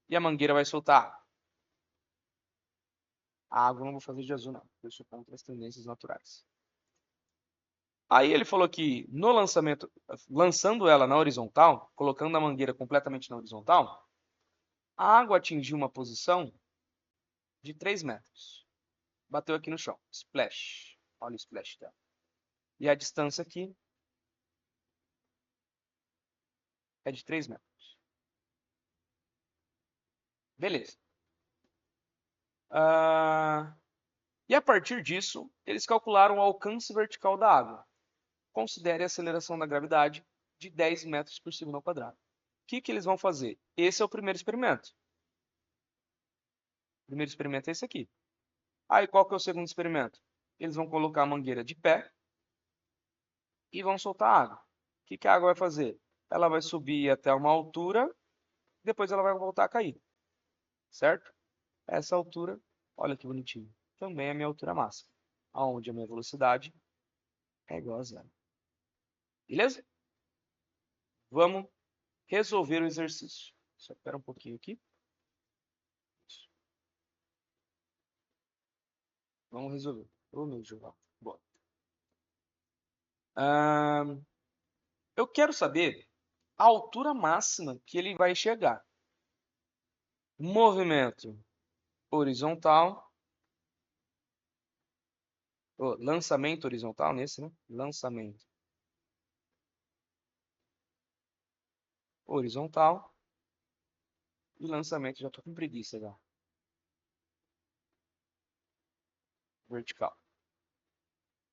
E a mangueira vai soltar água. A água eu não vou fazer de azul, não. Eu sou contra as tendências naturais. Aí ele falou que no lançamento, lançando ela na horizontal, colocando a mangueira completamente na horizontal, a água atingiu uma posição de 3 metros. Bateu aqui no chão. Splash. Olha o splash dela. E a distância aqui é de 3 metros. Beleza. E a partir disso, eles calcularam o alcance vertical da água. Considere a aceleração da gravidade de 10 metros por segundo ao quadrado. O que eles vão fazer? Esse é o primeiro experimento. O primeiro experimento é esse aqui. Aí qual que é o segundo experimento? Eles vão colocar a mangueira de pé e vão soltar a água. O que a água vai fazer? Ela vai subir até uma altura, depois ela vai voltar a cair. Certo? Essa altura, olha que bonitinho, também é a minha altura máxima, aonde a minha velocidade é igual a zero. Beleza? Vamos resolver o exercício. Só espera um pouquinho aqui. Vamos resolver. Ô, meu João. Bom. Eu quero saber a altura máxima que ele vai chegar. Movimento horizontal. Lançamento horizontal nesse, né? Lançamento horizontal. E lançamento, já estou com preguiça já. Vertical.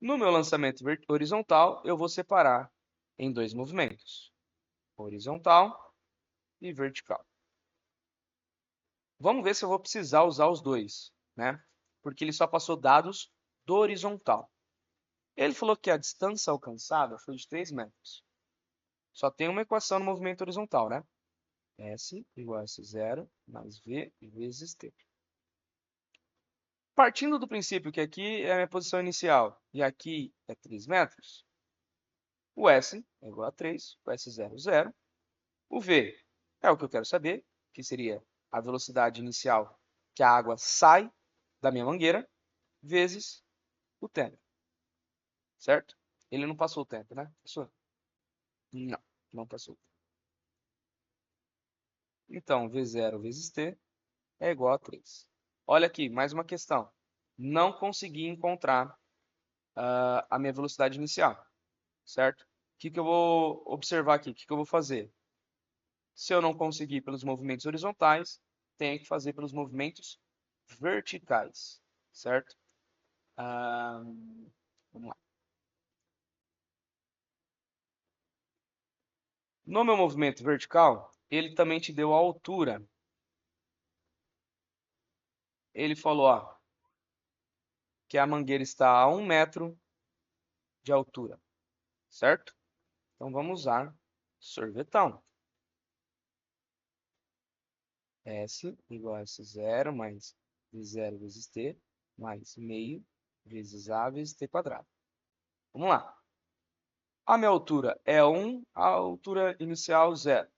No meu lançamento horizontal, eu vou separar em dois movimentos: horizontal e vertical. Vamos ver se eu vou precisar usar os dois, né? Porque ele só passou dados do horizontal. Ele falou que a distância alcançada foi de 3 metros. Só tem uma equação no movimento horizontal, né? S igual a S0 mais V vezes T. Partindo do princípio que aqui é a minha posição inicial e aqui é 3 metros, o S é igual a 3, o S0 é 0. O V é o que eu quero saber, que seria a velocidade inicial que a água sai da minha mangueira, vezes o tempo. Certo? Ele não passou o tempo, né? Passou? Não, não passou. Então, V0 vezes T é igual a 3. Olha aqui, mais uma questão. Não consegui encontrar a minha velocidade inicial, certo? O que eu vou observar aqui? O que eu vou fazer? Se eu não conseguir pelos movimentos horizontais, tenho que fazer pelos movimentos verticais, certo? Vamos lá. No meu movimento vertical, ele também te deu a altura. Ele falou, ó, que a mangueira está a 1 metro de altura, certo? Então vamos usar sorvetão. S igual a S0 mais V0 vezes T, mais meio vezes A vezes T quadrado. Vamos lá. A minha altura é 1, a altura inicial 0,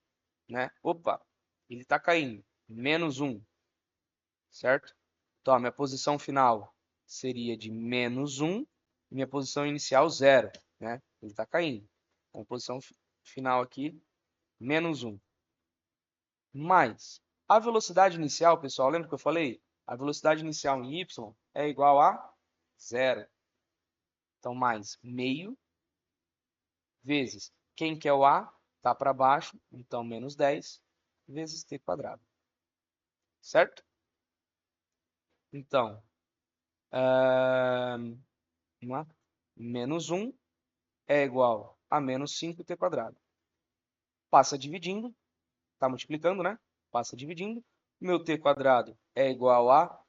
né? Opa, ele está caindo. Menos 1, certo? Então, a minha posição final seria de menos 1, e minha posição inicial 0, né? Ele está caindo. Então, a posição final aqui, menos 1. Mais a velocidade inicial, pessoal, lembra que eu falei? A velocidade inicial em y é igual a 0. Então, mais meio vezes quem que é o a? Está para baixo, então menos 10 vezes t quadrado. Certo? Então, vamos lá. Menos 1 é igual a menos 5t quadrado. Passa dividindo, está multiplicando, né? Passa dividindo. Meu t quadrado é igual a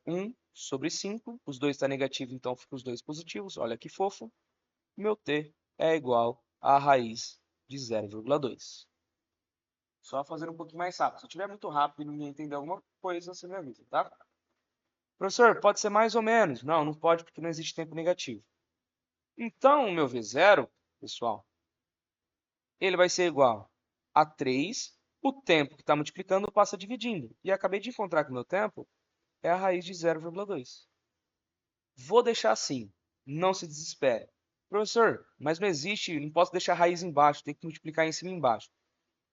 1 sobre 5. Os dois estão negativos, então fica os dois positivos. Olha que fofo. Meu t é igual a raiz de 0,2. Só fazer um pouquinho mais rápido. Se eu estiver muito rápido e não entender alguma coisa, você me avisa, tá? Professor, pode ser mais ou menos. Não, não pode porque não existe tempo negativo. Então, o meu V0, pessoal, ele vai ser igual a 3. O tempo que está multiplicando passa dividindo. E acabei de encontrar que o meu tempo é a raiz de 0,2. Vou deixar assim. Não se desespere. Professor, mas não existe, não posso deixar a raiz embaixo, tem que multiplicar em cima e embaixo.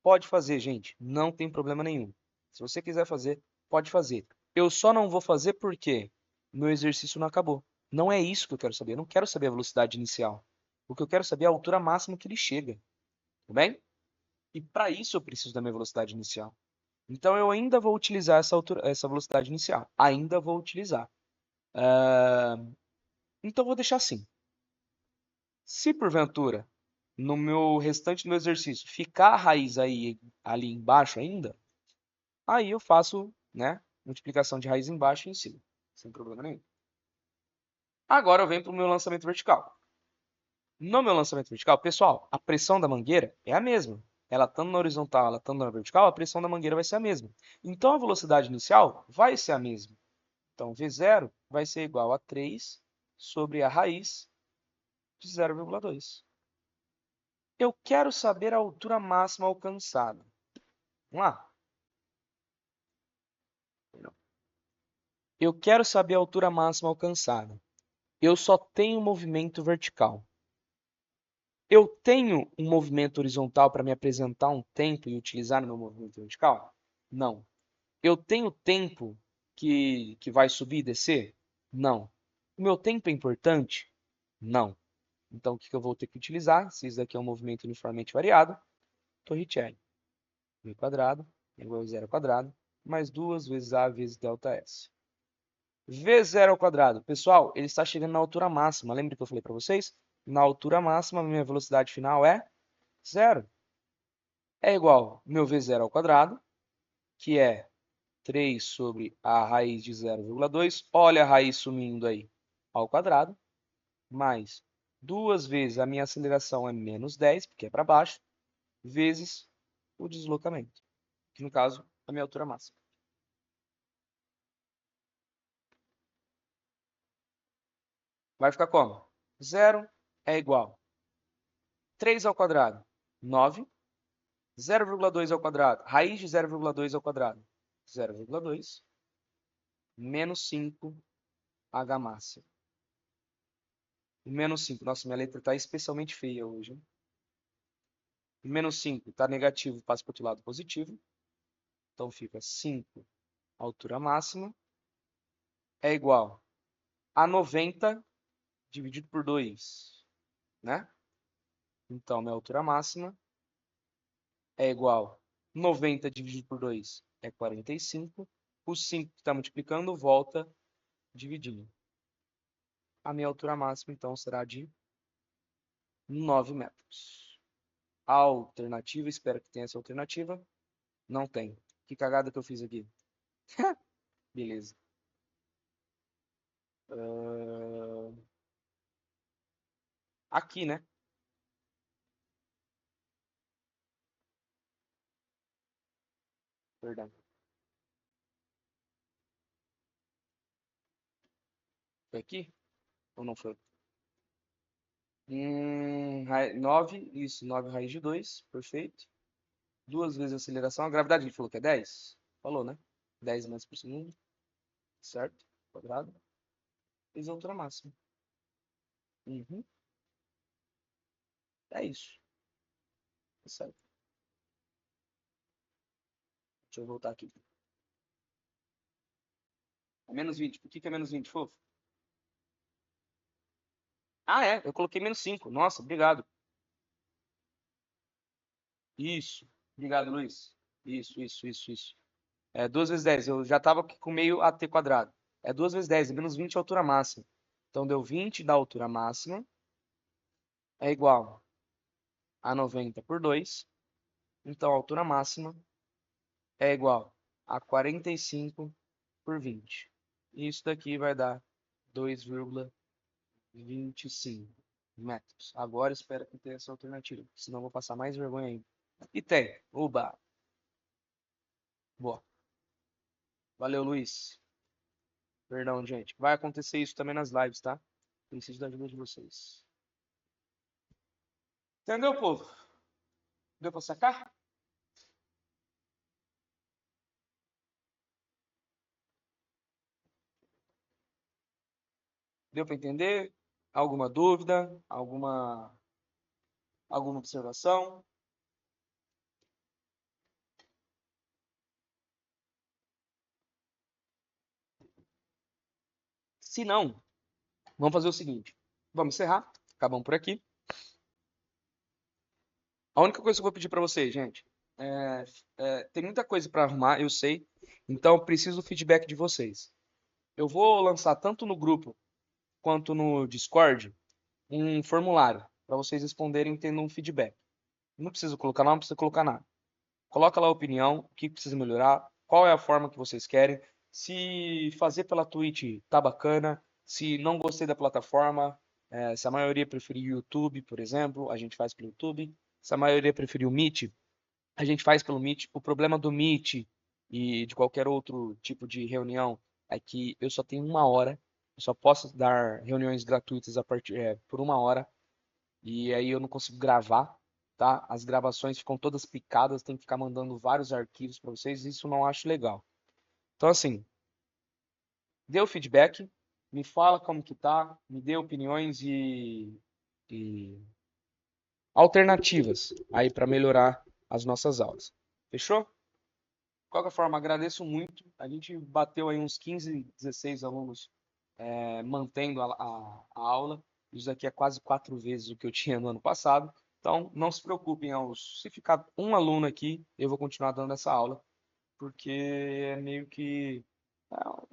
Pode fazer, gente, não tem problema nenhum. Se você quiser fazer, pode fazer. Eu só não vou fazer porque meu exercício não acabou. Não é isso que eu quero saber. Eu não quero saber a velocidade inicial. O que eu quero saber é a altura máxima que ele chega. Tudo bem? E para isso eu preciso da minha velocidade inicial. Então eu ainda vou utilizar essa velocidade inicial. Ainda vou utilizar. Então eu vou deixar assim. Se porventura, no meu restante do exercício, ficar a raiz aí, ali embaixo ainda, aí eu faço, né, multiplicação de raiz embaixo e em cima, sem problema nenhum. Agora eu venho para o meu lançamento vertical. No meu lançamento vertical, pessoal, a pressão da mangueira é a mesma. Ela estando na horizontal, ela estando na vertical, a pressão da mangueira vai ser a mesma. Então a velocidade inicial vai ser a mesma. Então V0 vai ser igual a 3 sobre a raiz de 0,2. Eu quero saber a altura máxima alcançada. Vamos lá. Eu quero saber a altura máxima alcançada. Eu só tenho movimento vertical. Eu tenho um movimento horizontal para me apresentar um tempo e utilizar no meu movimento vertical? Não. Eu tenho tempo que vai subir e descer? Não. O meu tempo é importante? Não. Então, o que eu vou ter que utilizar? Se isso daqui é um movimento uniformemente variado, Torricelli. V quadrado é igual a zero ao quadrado, mais 2 vezes A vezes ΔS. V0 ao quadrado. Pessoal, ele está chegando na altura máxima. Lembra que eu falei para vocês? Na altura máxima, minha velocidade final é zero. É igual meu V0 ao quadrado, que é 3 sobre a raiz de 0,2. Olha a raiz sumindo aí ao quadrado. Mais 2 vezes a minha aceleração é menos 10, porque é para baixo, vezes o deslocamento, que no caso, a minha altura máxima. Vai ficar como? 0 é igual. 3 ao quadrado, 9. 0,2 ao quadrado. Raiz de 0,2 ao quadrado. 0,2 menos 5 H máximo. Menos 5. Nossa, minha letra está especialmente feia hoje. Hein? Menos 5 está negativo, passa para o outro lado positivo. Então fica 5 altura máxima é igual a 90 dividido por 2. Né? Então, minha altura máxima é igual a 90 dividido por 2 é 45. O 5 que está multiplicando volta dividindo. A minha altura máxima, então, será de 9 metros. A alternativa, espero que tenha essa alternativa. Não tem. Que cagada que eu fiz aqui. Beleza. Aqui, né? Perdão. Foi aqui? Ou não foi? 9, isso, 9 raiz de 2, perfeito. 2 vezes a aceleração. A gravidade ele falou que é 10? Falou, né? 10 metros por segundo, certo? Quadrado. Vezes a altura máxima. Uhum. É isso. Tá certo. Deixa eu voltar aqui. É menos 20. Por que é menos 20, fofo? Ah, é. Eu coloquei menos 5. Nossa, obrigado. Isso. Obrigado, Luiz. Isso. É 2 vezes 10. Eu já estava com meio AT quadrado. É 2 vezes 10. É menos 20 a altura máxima. Então, deu 20 da altura máxima. É igual a 90 por 2. Então, a altura máxima é igual a 45 por 20. Isso daqui vai dar 2,25 metros. Agora espero que tenha essa alternativa, senão eu vou passar mais vergonha ainda. E tem. Oba! Boa. Valeu, Luiz. Perdão, gente. Vai acontecer isso também nas lives, tá? Preciso da ajuda de vocês. Entendeu, povo? Deu pra sacar? Deu pra entender? Alguma dúvida? Alguma observação? Se não, vamos fazer o seguinte. Vamos encerrar. Acabamos por aqui. A única coisa que eu vou pedir para vocês, gente, tem muita coisa para arrumar, eu sei. Então, eu preciso do feedback de vocês. Eu vou lançar tanto no grupo quanto no Discord um formulário para vocês responderem tendo um feedback. Não precisa colocar nome, não precisa colocar nada. Coloca lá a opinião, o que precisa melhorar, qual é a forma que vocês querem. Se fazer pela Twitch tá bacana, se não gostei da plataforma, se a maioria preferir o YouTube, por exemplo, a gente faz pelo YouTube. Se a maioria preferir o Meet, a gente faz pelo Meet. O problema do Meet e de qualquer outro tipo de reunião é que eu só tenho 1 hora. Eu só posso dar reuniões gratuitas por 1 hora. E aí eu não consigo gravar, tá? As gravações ficam todas picadas, tem que ficar mandando vários arquivos para vocês. Isso eu não acho legal. Então, assim, dê o feedback, me fala como que tá, me dê opiniões e alternativas aí para melhorar as nossas aulas. Fechou? De qualquer forma, agradeço muito. A gente bateu aí uns 15, 16 alunos mantendo a aula. Isso aqui é quase 4 vezes o que eu tinha no ano passado. Então, não se preocupem, se ficar um aluno aqui, eu vou continuar dando essa aula, porque é meio que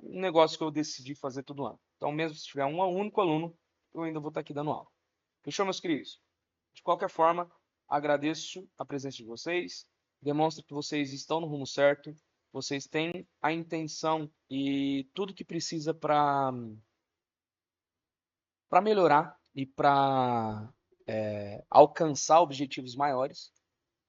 um negócio que eu decidi fazer todo ano. Então, mesmo se tiver um único aluno, eu ainda vou estar aqui dando aula. Fechou, meus queridos? De qualquer forma, agradeço a presença de vocês, demonstra que vocês estão no rumo certo, vocês têm a intenção e tudo que precisa para melhorar e para alcançar objetivos maiores.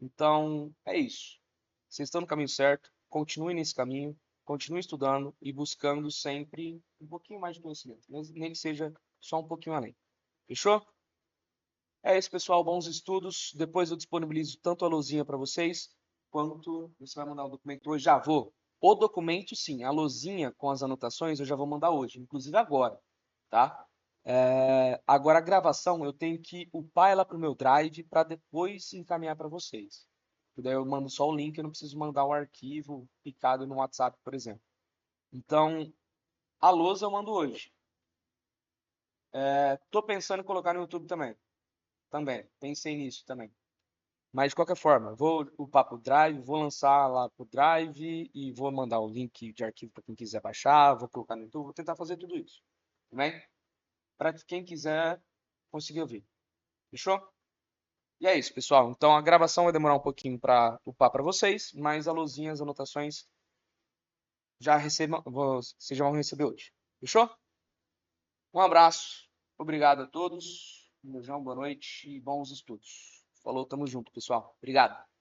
Então, é isso. Vocês estão no caminho certo, continuem nesse caminho, continuem estudando e buscando sempre um pouquinho mais de conhecimento, nem que seja só um pouquinho além. Fechou? É isso, pessoal. Bons estudos. Depois eu disponibilizo tanto a lousinha para vocês, quanto você vai mandar o documento hoje. Já vou. O documento, sim. A lousinha com as anotações eu já vou mandar hoje, inclusive agora, tá? Agora a gravação eu tenho que upar ela para o meu Drive para depois encaminhar para vocês. Daí eu mando só o link, eu não preciso mandar o arquivo picado no WhatsApp, por exemplo. Então, a lousa eu mando hoje. Tô pensando em colocar no YouTube também. Pensei nisso também. Mas de qualquer forma, vou upar pro Drive, vou lançar lá pro Drive e vou mandar o link de arquivo para quem quiser baixar, vou colocar no YouTube, vou tentar fazer tudo isso. Tudo bem? Para quem quiser conseguir ouvir. Fechou? E é isso, pessoal. Então a gravação vai demorar um pouquinho para upar para vocês, mas a luzinha, as anotações vocês já vão receber hoje. Fechou? Um abraço. Obrigado a todos. Um beijão, boa noite e bons estudos. Falou, tamo junto, pessoal. Obrigado.